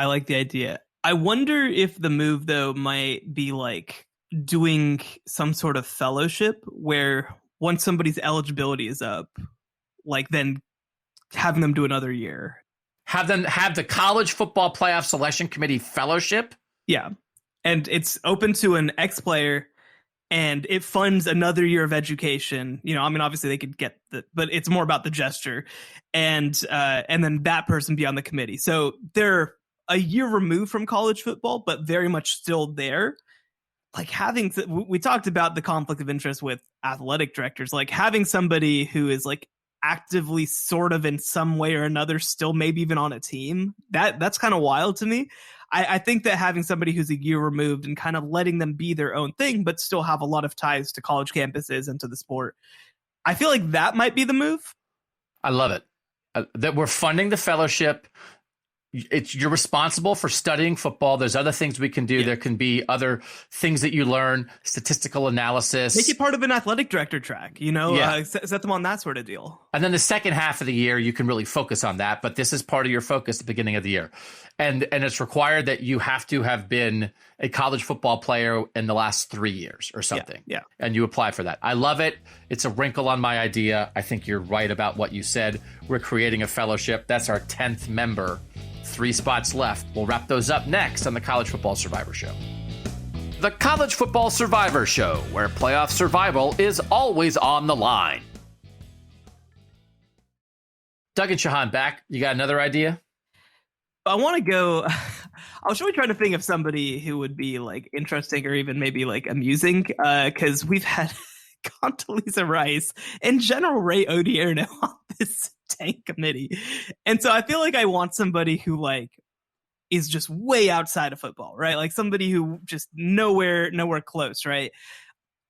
I wonder if the move, though, might be like doing some sort of fellowship where once somebody's eligibility is up, like then having them do another year. Have the college football playoff selection committee fellowship? Yeah. And it's open to an ex-player, and it funds another year of education. Obviously they could get but it's more about the gesture, and then that person be on the committee. So they're a year removed from college football, but very much still there. like we talked about the conflict of interest with athletic directors, like having somebody who is like actively sort of in some way or another still maybe even on a team, that's kind of wild to me. I think that having somebody who's a year removed and kind of letting them be their own thing, but still have a lot of ties to college campuses and to the sport, I feel like that might be the move. I love it. That we're funding the fellowship. You're responsible for studying football. There's other things we can do. Yeah. There can be other things that you learn, statistical analysis. Make it part of an athletic director track, set them on that sort of deal. And then the second half of the year, you can really focus on that. But this is part of your focus at the beginning of the year. And it's required that you have to have been a college football player in the last 3 years or something. Yeah. And you apply for that. I love it. It's a wrinkle on my idea. I think you're right about what you said. We're creating a fellowship. That's our 10th member. 3 spots left. We'll wrap those up next on the College Football Survivor Show. The College Football Survivor Show, where playoff survival is always on the line. Doug and Shehan back. You got another idea? I want to go. I was really trying to think of somebody who would be like interesting or even maybe like amusing, because we've had Condoleezza Rice and General Ray Odierno on this tank committee, and so I feel like I want somebody who like is just way outside of football, right? Like somebody who just nowhere close, right?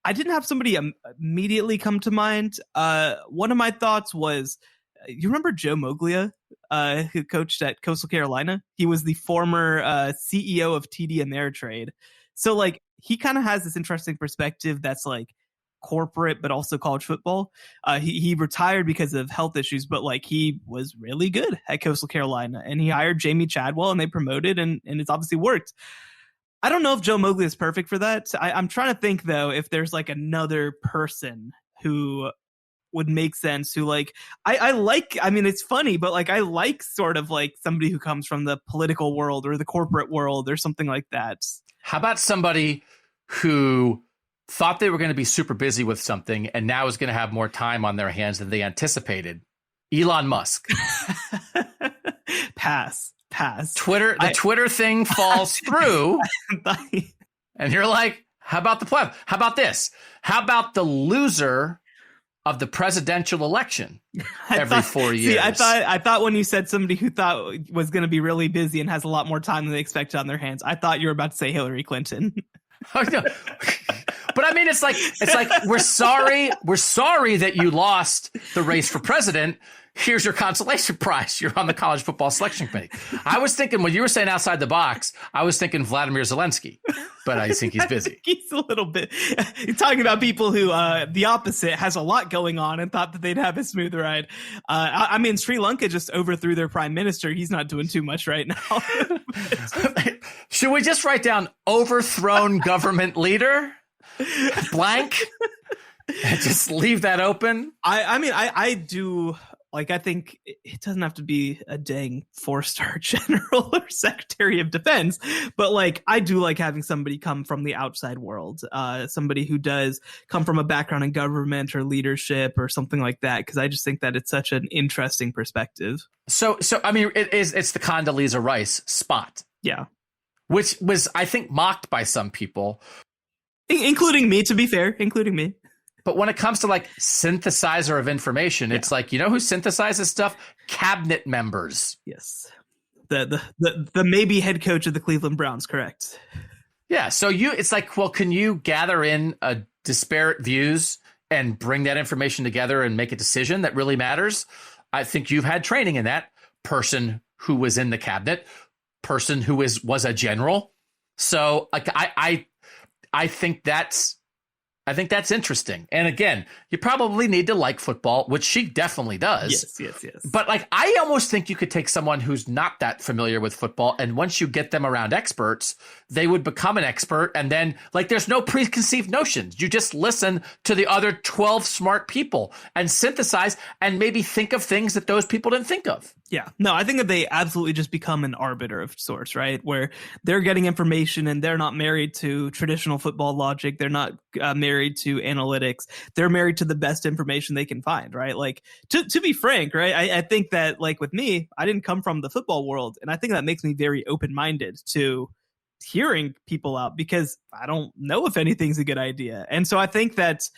I didn't have somebody immediately come to mind. One of my thoughts was, you remember Joe Moglia, who coached at Coastal Carolina? He was the former CEO of TD Ameritrade. So like he kind of has this interesting perspective that's like corporate, but also college football. He retired because of health issues, but like he was really good at Coastal Carolina, and he hired Jamie Chadwell and they promoted, and it's obviously worked. I don't know if Joe Moglia is perfect for that. I'm trying to think though, if there's like another person who would make sense, who like I mean, it's funny, but like I like sort of like somebody who comes from the political world or the corporate world or something like that. How about somebody who thought they were going to be super busy with something and now is going to have more time on their hands than they anticipated? Elon Musk. Pass. Twitter thing falls through. And you're like, how about the playoff? How about this? How about the loser of the presidential election every 4 years? See, I thought when you said somebody who thought was going to be really busy and has a lot more time than they expected on their hands, I thought you were about to say Hillary Clinton. Oh, no. But I mean, it's like we're sorry that you lost the race for president. Here's your consolation prize. You're on the college football selection committee. I was thinking, when you were saying outside the box, I was thinking Vladimir Zelensky, but I think he's busy. He's a little bit. You're talking about people who, the opposite, has a lot going on and thought that they'd have a smooth ride. I mean, Sri Lanka just overthrew their prime minister. He's not doing too much right now. Should we just write down overthrown government leader blank and just leave that open? I mean, I do. Like, I think it doesn't have to be a dang 4-star general or secretary of defense, but like, I do like having somebody come from the outside world, somebody who does come from a background in government or leadership or something like that, because I just think that it's such an interesting perspective. So I mean, it's the Condoleezza Rice spot. Yeah. Which was, I think, mocked by some people. Including me, to be fair, including me. But when it comes to like synthesizer of information, it's like, you know who synthesizes stuff? Cabinet members. Yes. The maybe head coach of the Cleveland Browns, correct. Yeah. So it's like, well, can you gather in disparate views and bring that information together and make a decision that really matters? I think you've had training in that. Person who was in the cabinet, person who was a general. So like I think that's interesting. And again, you probably need to like football, which she definitely does. Yes. But like, I almost think you could take someone who's not that familiar with football, and once you get them around experts, they would become an expert. And then like, there's no preconceived notions. You just listen to the other 12 smart people and synthesize and maybe think of things that those people didn't think of. Yeah, no, I think that they absolutely just become an arbiter of sorts, right? Where they're getting information and they're not married to traditional football logic. They're not married to analytics. They're married to the best information they can find, right? Like, to be frank, right? I think that, like with me, I didn't come from the football world. And I think that makes me very open-minded to hearing people out because I don't know if anything's a good idea. And so I think that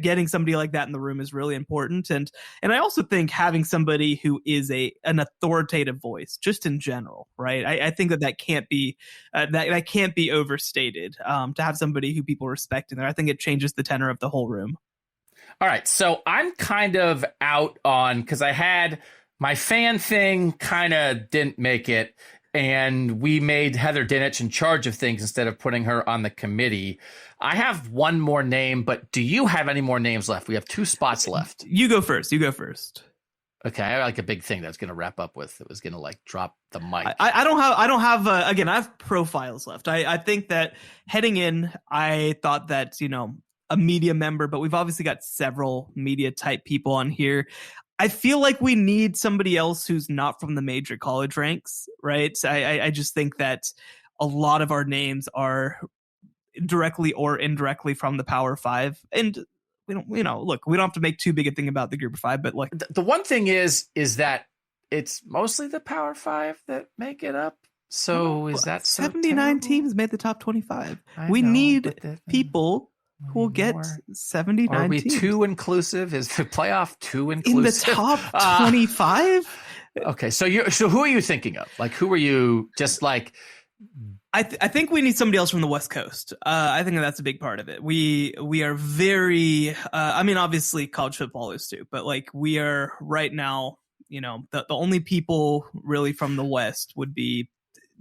getting somebody like that in the room is really important. And I also think having somebody who is an authoritative voice just in general, right? I think that can't be that can't be overstated. To have somebody who people respect in there, I think it changes the tenor of the whole room. All right, so I'm kind of out on, because I had my fan thing kind of didn't make it, and we made Heather Dinich in charge of things instead of putting her on the committee. I have one more name, but do you have any more names left? We have 2 spots left. You go first. Okay, I have like a big thing that's going to wrap up with. It was going to like drop the mic. I don't have again, I have profiles left. I think that heading in, I thought that, a media member, but we've obviously got several media type people on here. I feel like we need somebody else who's not from the major college ranks, right? I just think that a lot of our names are directly or indirectly from the Power 5. And we don't, look, we don't have to make too big a thing about the Group of 5, but like the one thing is that it's mostly the Power 5 that make it up. So is that 79 teams made the top 25? We need people who will get 79 Are we teams. too inclusive? Is the playoff too inclusive? In the top 25? Okay, so who are you thinking of? Like, who are you just like? I think we need somebody else from the West Coast. I think that's a big part of it. We are very, obviously college football is too, but like we are right now, the only people really from the West would be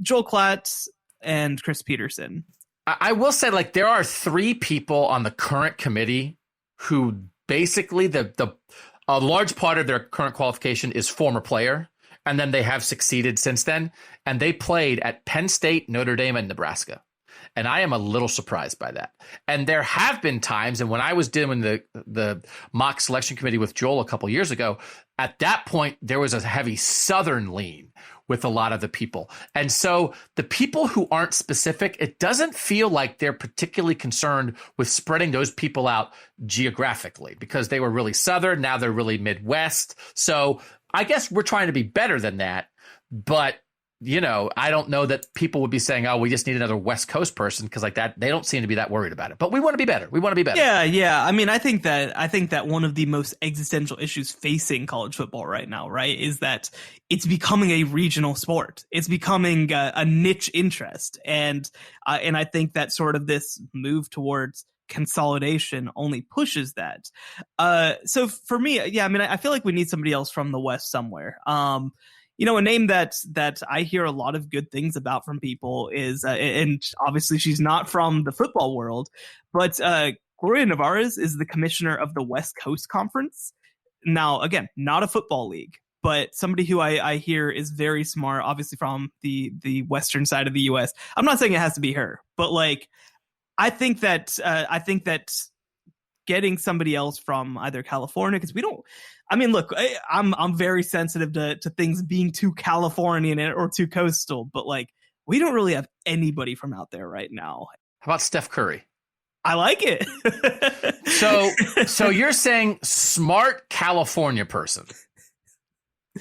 Joel Klatt and Chris Peterson. I will say, like, there are 3 people on the current committee who basically a large part of their current qualification is former player, and then they have succeeded since then, and they played at Penn State, Notre Dame, and Nebraska. And I am a little surprised by that. And there have been times, and when I was doing the mock selection committee with Joel a couple years ago, at that point, there was a heavy Southern lean with a lot of the people. And so the people who aren't specific, it doesn't feel like they're particularly concerned with spreading those people out geographically because they were really Southern. Now they're really Midwest. So I guess we're trying to be better than that. But, I don't know that people would be saying, oh, we just need another West Coast person because like that, they don't seem to be that worried about it. But we want to be better. Yeah. I think that one of the most existential issues facing college football right now, right, is that it's becoming a regional sport. It's becoming a niche interest. And I think that sort of this move towards consolidation only pushes that. So for me, I feel like we need somebody else from the West somewhere. A name that I hear a lot of good things about from people is, and obviously she's not from the football world, but Gloria Nevarez is the commissioner of the West Coast Conference. Now, again, not a football league, but somebody who I hear is very smart, obviously from the western side of the U.S. I'm not saying it has to be her, but like I think that getting somebody else from either California, because we don't. Look, I'm very sensitive to things being too Californian or too coastal, but like we don't really have anybody from out there right now. How about Steph Curry? I like it. So you're saying smart California person?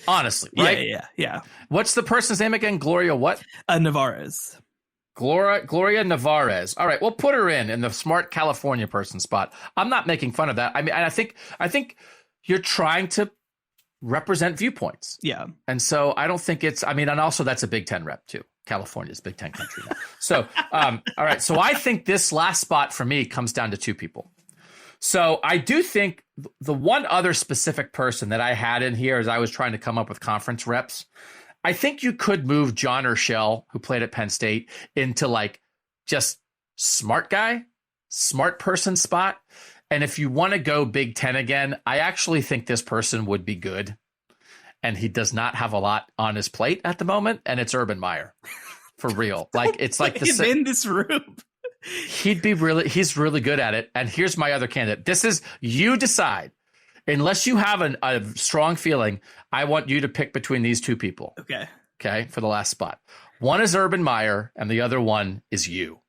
Honestly, right? Yeah. What's the person's name again? Gloria what? Nevarez. Gloria Nevarez. All right, we'll put her in the smart California person spot. I'm not making fun of that. I think you're trying to represent viewpoints. Yeah. And so I don't think and also that's a Big Ten rep too. California's Big Ten country now. So, all right. So I think this last spot for me comes down to 2 people. So I do think the one other specific person that I had in here as I was trying to come up with conference reps, I think you could move John Urschel, who played at Penn State, into like just smart guy, smart person spot. And if you want to go Big Ten again, I actually think this person would be good. And he does not have a lot on his plate at the moment. And it's Urban Meyer, for real. Like it's like he's in this room. He's really good at it. And here's my other candidate. This is, you decide. Unless you have a strong feeling, I want you to pick between these 2 people. Okay, for the last spot. One is Urban Meyer, and the other one is you.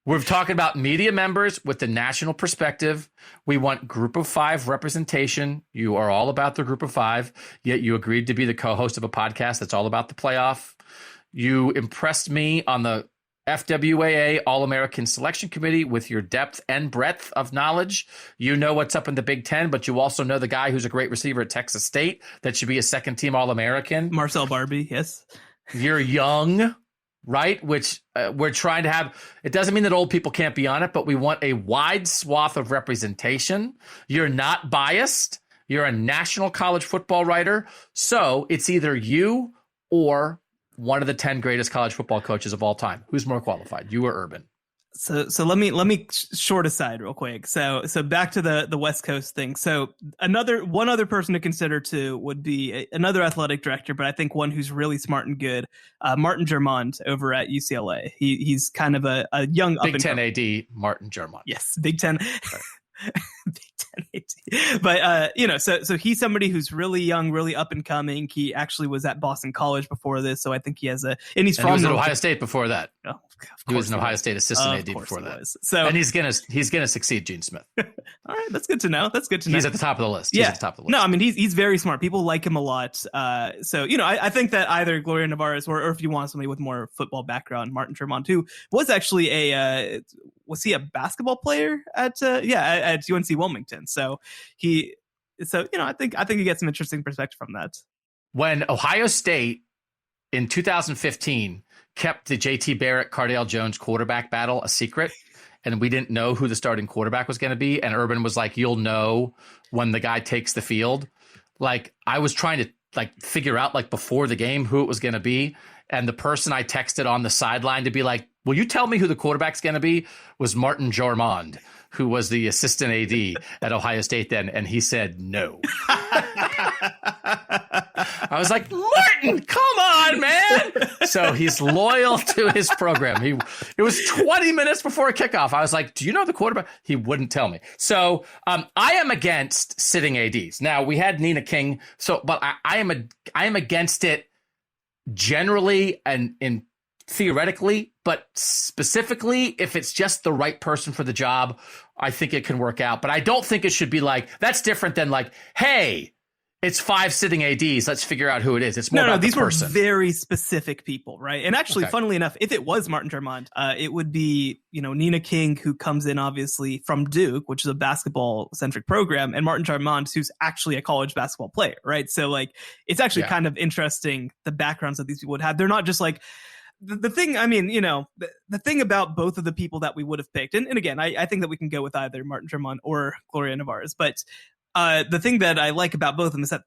We're talking about media members with the national perspective. We want Group of 5 representation. You are all about the Group of 5, yet you agreed to be the co-host of a podcast that's all about the playoff. You impressed me on the FWAA All-American Selection Committee with your depth and breadth of knowledge. You know what's up in the Big Ten, but you also know the guy who's a great receiver at Texas State that should be a second-team All-American. Marcel Barbie, yes. You're young, right? Which we're trying to have. It doesn't mean that old people can't be on it, but we want a wide swath of representation. You're not biased. You're a national college football writer. So it's either you or one of the 10 greatest college football coaches of all time. Who's more qualified, you or Urban? So let me short aside real quick. So back to the West Coast thing. So one other person to consider too would be another athletic director, but I think one who's really smart and good, Martin Germond over at UCLA. He's kind of a young Big Ten AD, Martin Germond. Yes, Big Ten. Right. Big Ten AD. But so he's somebody who's really young, really up and coming. He actually was at Boston College before this, so I think he has and he was at Ohio State before that. Oh, he was an Ohio State assistant AD before that. So, and he's gonna succeed Gene Smith. All right, that's good to know. He's at the top of the list. Yeah. He's at the top of the list. No, I mean he's very smart. People like him a lot. I think that either Gloria Nevarez or if you want somebody with more football background, Martin Germond, who was actually was he a basketball player at UNC Wilmington? So I think you get some interesting perspective from that. When Ohio State in 2015 kept the JT Barrett Cardale Jones quarterback battle a secret, and we didn't know who the starting quarterback was going to be, and Urban was like, "You'll know when the guy takes the field." Like I was trying to figure out before the game who it was going to be, and the person I texted on the sideline to be like, "Will you tell me who the quarterback's going to be?" was Martin Germond, who was the assistant AD at Ohio State then, and he said no. I was like, Martin, come on, man. So he's loyal to his program. It was 20 minutes before kickoff. I was like, do you know the quarterback? He wouldn't tell me. So I am against sitting ADs. Now, we had Nina King, but I am against it generally and in theoretically, but specifically, if it's just the right person for the job, I think it can work out. But I don't think it should be that's different than hey, it's 5 sitting ADs. Let's figure out who it is. It's more about these the person. Were very specific people, right? And actually, funnily enough, if it was Martin Germond, it would be Nina King, who comes in obviously from Duke, which is a basketball centric program, and Martin Germond, who's actually a college basketball player, right? So it's actually kind of interesting the backgrounds that these people would have. They're not just the thing. I mean, the thing about both of the people that we would have picked, and again, I think that we can go with either Martin Germond or Gloria Nevarez, but the thing that I like about both of them is that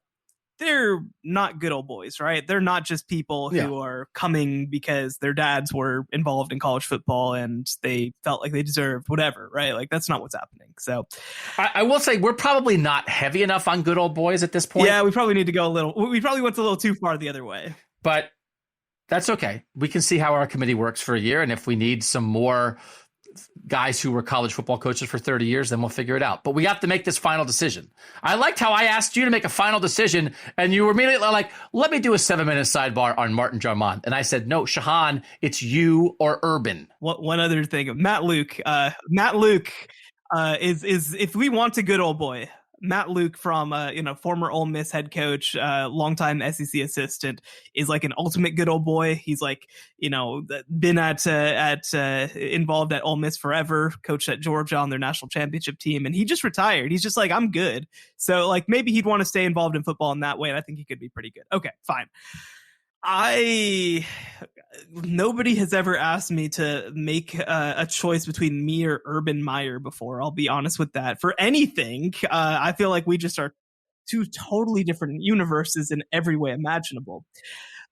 they're not good old boys, right? They're not just people who are coming because their dads were involved in college football and they felt like they deserved whatever, right? That's not what's happening. So I will say we're probably not heavy enough on good old boys at this point. Yeah, we probably need to go we probably went a little too far the other way. But that's okay. We can see how our committee works for a year. And if we need some more guys who were college football coaches for 30 years, then we'll figure it out. But we have to make this final decision. I liked how I asked you to make a final decision, and you were immediately like, let me do a 7-minute sidebar on Martin Germond. And I said, no, Shehan, it's you or Urban. One other thing, Matt Luke. Matt Luke is if we want a good old boy, Matt Luke from former Ole Miss head coach, longtime SEC assistant, is an ultimate good old boy. He's been involved at Ole Miss forever, coached at Georgia on their national championship team, and he just retired. He's just I'm good. So maybe he'd want to stay involved in football in that way, and I think he could be pretty good. Okay, fine. Nobody has ever asked me to make a choice between me or Urban Meyer before. I'll be honest with that. For anything, I feel like we just are two totally different universes in every way imaginable.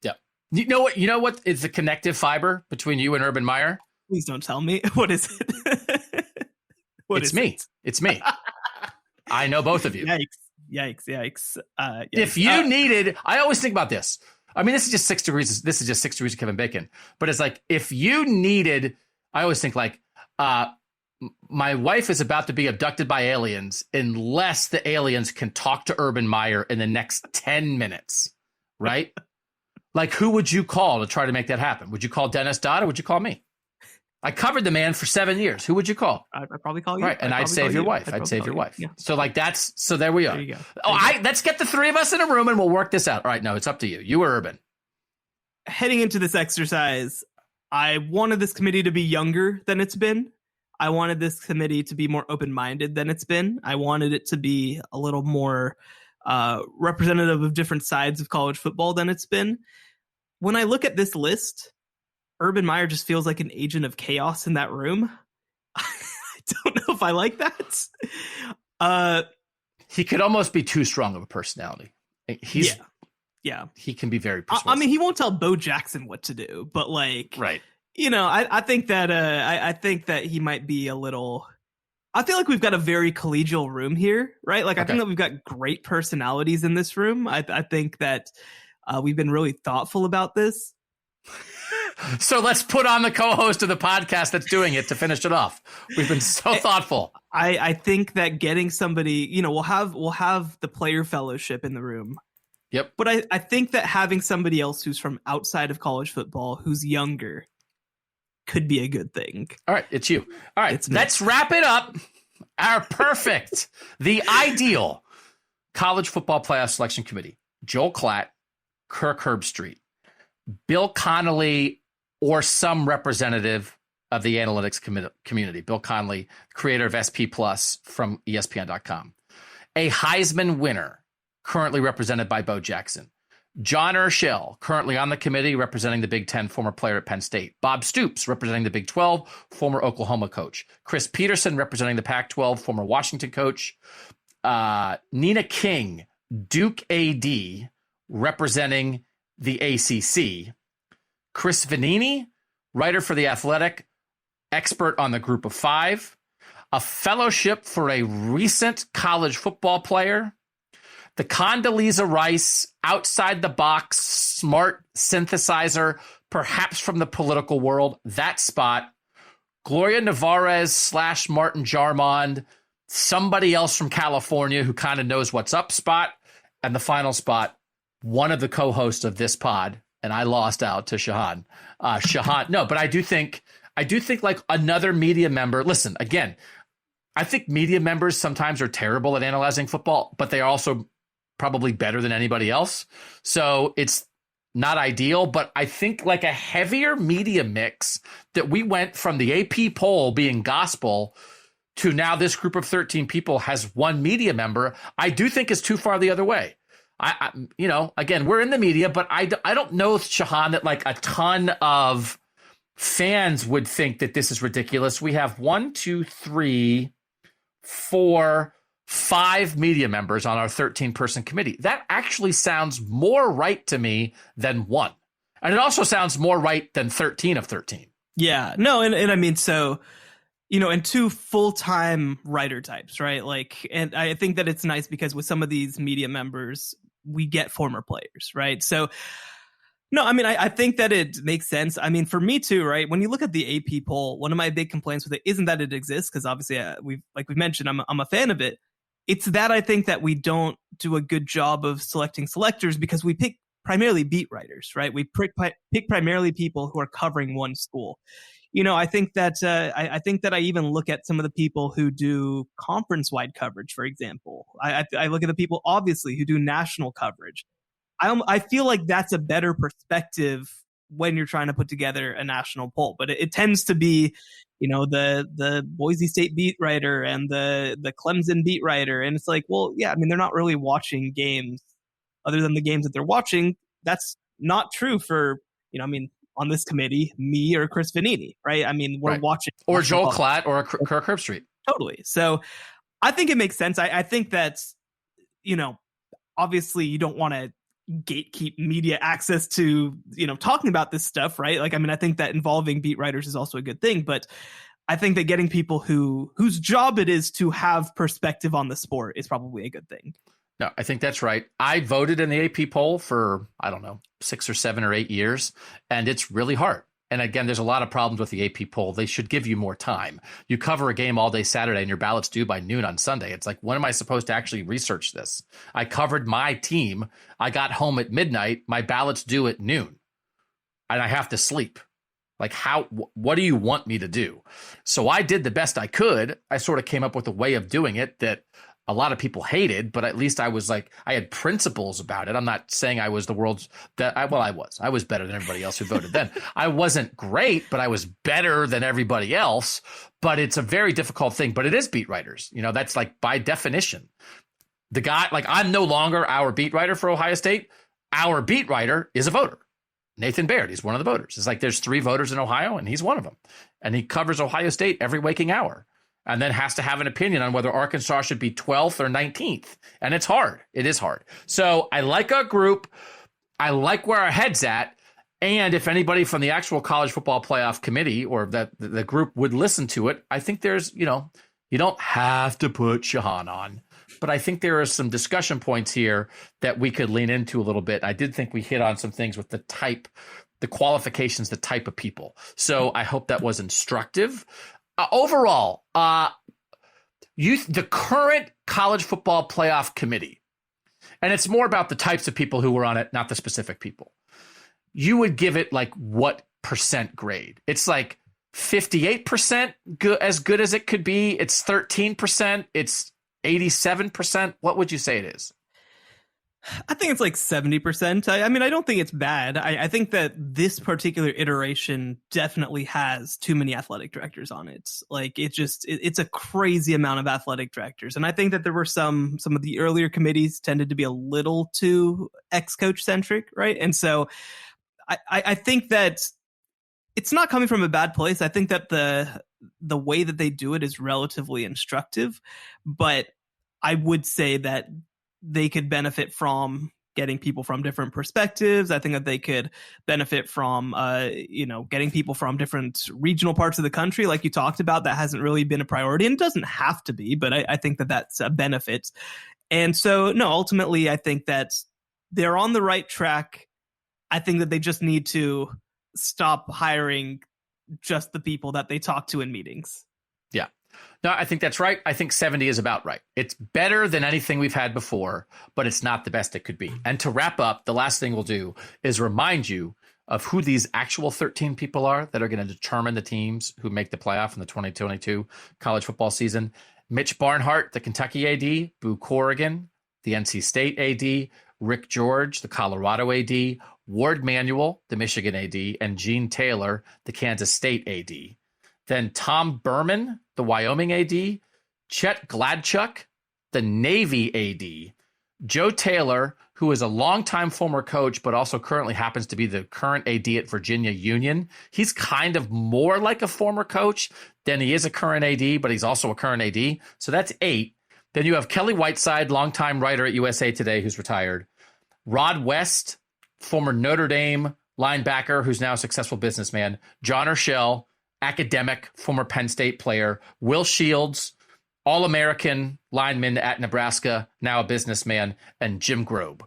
Yeah. You know what is the connective fiber between you and Urban Meyer? Please don't tell me. What is it? It's me. It's me. I know both of you. Yikes. If you needed, I always think about this. I mean, this is just 6 degrees. This is just 6 degrees of Kevin Bacon. But it's if you needed, I always think my wife is about to be abducted by aliens unless the aliens can talk to Urban Meyer in the next 10 minutes, right? Who would you call to try to make that happen? Would you call Dennis Dodd or would you call me? I covered the man for 7 years. Who would you call? I'd probably call you. Right, and I'd save your wife. I'd save your wife. Yeah. So so there we are. There you go. Let's get the 3 of us in a room and we'll work this out. All right, no, it's up to you. You or Urban? heading into this exercise, I wanted this committee to be younger than it's been. I wanted this committee to be more open-minded than it's been. I wanted it to be a little more representative of different sides of college football than it's been. When I look at this list, Urban Meyer just feels like an agent of chaos in that room. I don't know if I like that. He could almost be too strong of a personality. Yeah. He can be very persuasive. I mean, he won't tell Bo Jackson what to do, but like, right. I think that I think that he might be a little. I feel like we've got a very collegial room here, right? Like, I think that we've got great personalities in this room. I think that we've been really thoughtful about this. So let's put on the co-host of the podcast that's doing it to finish it off. We've been so thoughtful. I think that getting somebody, we'll have the player fellowship in the room. Yep. But I think that having somebody else who's from outside of college football, who's younger, could be a good thing. All right, it's you. All right, let's wrap it up. The ideal college football playoff selection committee: Joel Klatt, Kirk Herbstreit, Bill Connolly, or some representative of the analytics community. Bill Connolly, creator of SP Plus from ESPN.com. A Heisman winner, currently represented by Bo Jackson. John Urschel, currently on the committee, representing the Big Ten, former player at Penn State. Bob Stoops, representing the Big 12, former Oklahoma coach. Chris Peterson, representing the Pac-12, former Washington coach. Nina King, Duke AD, representing the ACC. Chris Vanini, writer for The Athletic, expert on the Group of Five. A fellowship for a recent college football player. The Condoleezza Rice, outside the box, smart synthesizer, perhaps from the political world, that spot. Gloria Nevarez / Martin Jarmond, somebody else from California who kind of knows what's up spot. And the final spot, one of the co-hosts of this pod, and I lost out to Shehan. No, but I do think like another media member. Listen, again, I think media members sometimes are terrible at analyzing football, but they are also probably better than anybody else. So it's not ideal, but I think like a heavier media mix that we went from the AP poll being gospel to now this group of 13 people has one media member, I do think is too far the other way. I again, we're in the media, but I don't know, Shehan, that like a ton of fans would think that this is ridiculous. We have 1, 2, 3, 4, 5 media members on our 13-person committee. That actually sounds more right to me than 1. And it also sounds more right than 13 of 13. Yeah, no, and I mean, so, and 2 full-time writer types, right? Like, and I think that it's nice because with some of these media members, we get former players, right? So, no, I mean, I think that it makes sense. I mean, for me too, right? When you look at the AP poll, one of my big complaints with it isn't that it exists, because obviously we've mentioned, I'm a fan of it. It's that I think that we don't do a good job of selecting selectors because we pick primarily beat writers, right? We pick primarily people who are covering one school. I think that I think that I even look at some of the people who do conference-wide coverage, for example. I look at the people, obviously, who do national coverage. I feel like that's a better perspective when you're trying to put together a national poll, but it tends to be, the Boise State beat writer and the Clemson beat writer, and it's like, well, yeah, I mean, they're not really watching games other than the games that they're watching. That's not true for, on this committee, me or Chris Vanini, right? I mean, we're watching, or Joel Klatt or Kirk Herbstreit. Totally. So I think it makes sense. I think that's, obviously you don't want to gatekeep media access to, talking about this stuff, right? Like, I mean, I think that involving beat writers is also a good thing, but I think that getting people whose job it is to have perspective on the sport is probably a good thing. No, I think that's right. I voted in the AP poll for, 6 or 7 or 8 years, and it's really hard. And again, there's a lot of problems with the AP poll. They should give you more time. You cover a game all day Saturday and your ballot's due by noon on Sunday. It's like, when am I supposed to actually research this? I covered my team. I got home at midnight. My ballot's due at noon. And I have to sleep. Like, what do you want me to do? So I did the best I could. I sort of came up with a way of doing it that a lot of people hated, but at least I was like, I had principles about it. I'm not saying I was the world's I was better than everybody else who voted then. I wasn't great, but I was better than everybody else. But it's a very difficult thing, but it is beat writers. That's like by definition. The guy, like, I'm no longer our beat writer for Ohio State. Our beat writer is a voter. Nathan Baird, he's one of the voters. It's like there's 3 voters in Ohio and he's one of them. And he covers Ohio State every waking hour. And then has to have an opinion on whether Arkansas should be 12th or 19th. And it's hard. It is hard. So I like our group. I like where our head's at. And if anybody from the actual college football playoff committee or the group would listen to it, I think there's, you don't have to put Shehan on. But I think there are some discussion points here that we could lean into a little bit. I did think we hit on some things with the qualifications, the type of people. So I hope that was instructive. Overall, the current college football playoff committee, and it's more about the types of people who were on it, not the specific people. You would give it like what percent grade? It's like 58% as good as it could be. It's 13%. It's 87%. What would you say it is? I think it's like 70%. I mean, I don't think it's bad. I think that this particular iteration definitely has too many athletic directors on it. Like it's a crazy amount of athletic directors. And I think that there were some of the earlier committees tended to be a little too ex-coach centric, right? And so I think that it's not coming from a bad place. I think that the way that they do it is relatively instructive, but I would say that they could benefit from getting people from different perspectives. I think that they could benefit from, getting people from different regional parts of the country, like you talked about. That hasn't really been a priority, and it doesn't have to be, but I think that that's a benefit. And so, no, ultimately, I think that they're on the right track. I think that they just need to stop hiring just the people that they talk to in meetings. Yeah. No, I think that's right. I think 70 is about right. It's better than anything we've had before, but it's not the best it could be. And to wrap up, the last thing we'll do is remind you of who these actual 13 people are that are going to determine the teams who make the playoff in the 2022 college football season. Mitch Barnhart, the Kentucky AD, Boo Corrigan, the NC State AD, Rick George, the Colorado AD, Ward Manuel, the Michigan AD, and Gene Taylor, the Kansas State AD. Then Tom Berman, the Wyoming AD, Chet Gladchuk, the Navy AD, Joe Taylor, who is a longtime former coach, but also currently happens to be the current AD at Virginia Union. He's kind of more like a former coach than he is a current AD, but he's also a current AD. So that's 8. Then you have Kelly Whiteside, longtime writer at USA Today, who's retired. Rod West, former Notre Dame linebacker, who's now a successful businessman. John Urschel, academic, former Penn State player. Will Shields, All-American lineman at Nebraska, now a businessman. And Jim Grobe,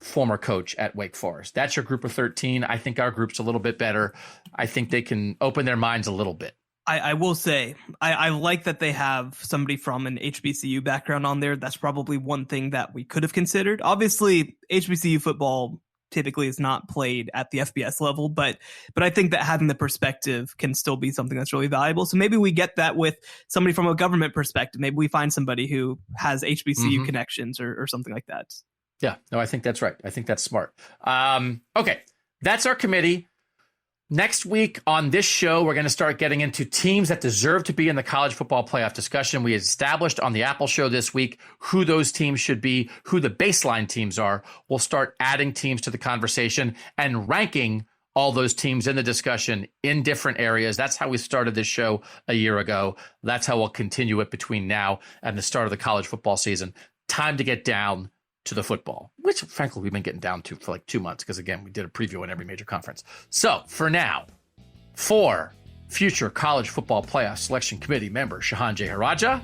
former coach at Wake Forest. That's your group of 13. I think our group's a little bit better. I think they can open their minds a little bit. I will say, I like that they have somebody from an HBCU background on there. That's probably one thing that we could have considered. Obviously, HBCU football typically is not played at the FBS level, but I think that having the perspective can still be something that's really valuable. So maybe we get that with somebody from a government perspective. Maybe we find somebody who has HBCU connections or something like that. Yeah, no, I think that's right. I think that's smart. Okay, that's our committee. Next week on this show, we're going to start getting into teams that deserve to be in the college football playoff discussion. We established on the Apple show this week who those teams should be, who the baseline teams are. We'll start adding teams to the conversation and ranking all those teams in the discussion in different areas. That's how we started this show a year ago. That's how we'll continue it between now and the start of the college football season. Time to get down to the football, which frankly we've been getting down to for like 2 months because again we did a preview on every major conference. So for now, for future college football playoff selection committee member Shehan Jeyarajah,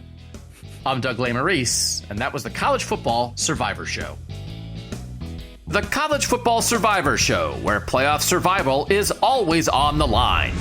I'm Doug Lesmerises, and that was the College Football Survivor Show. The College Football Survivor Show, where playoff survival is always on the line.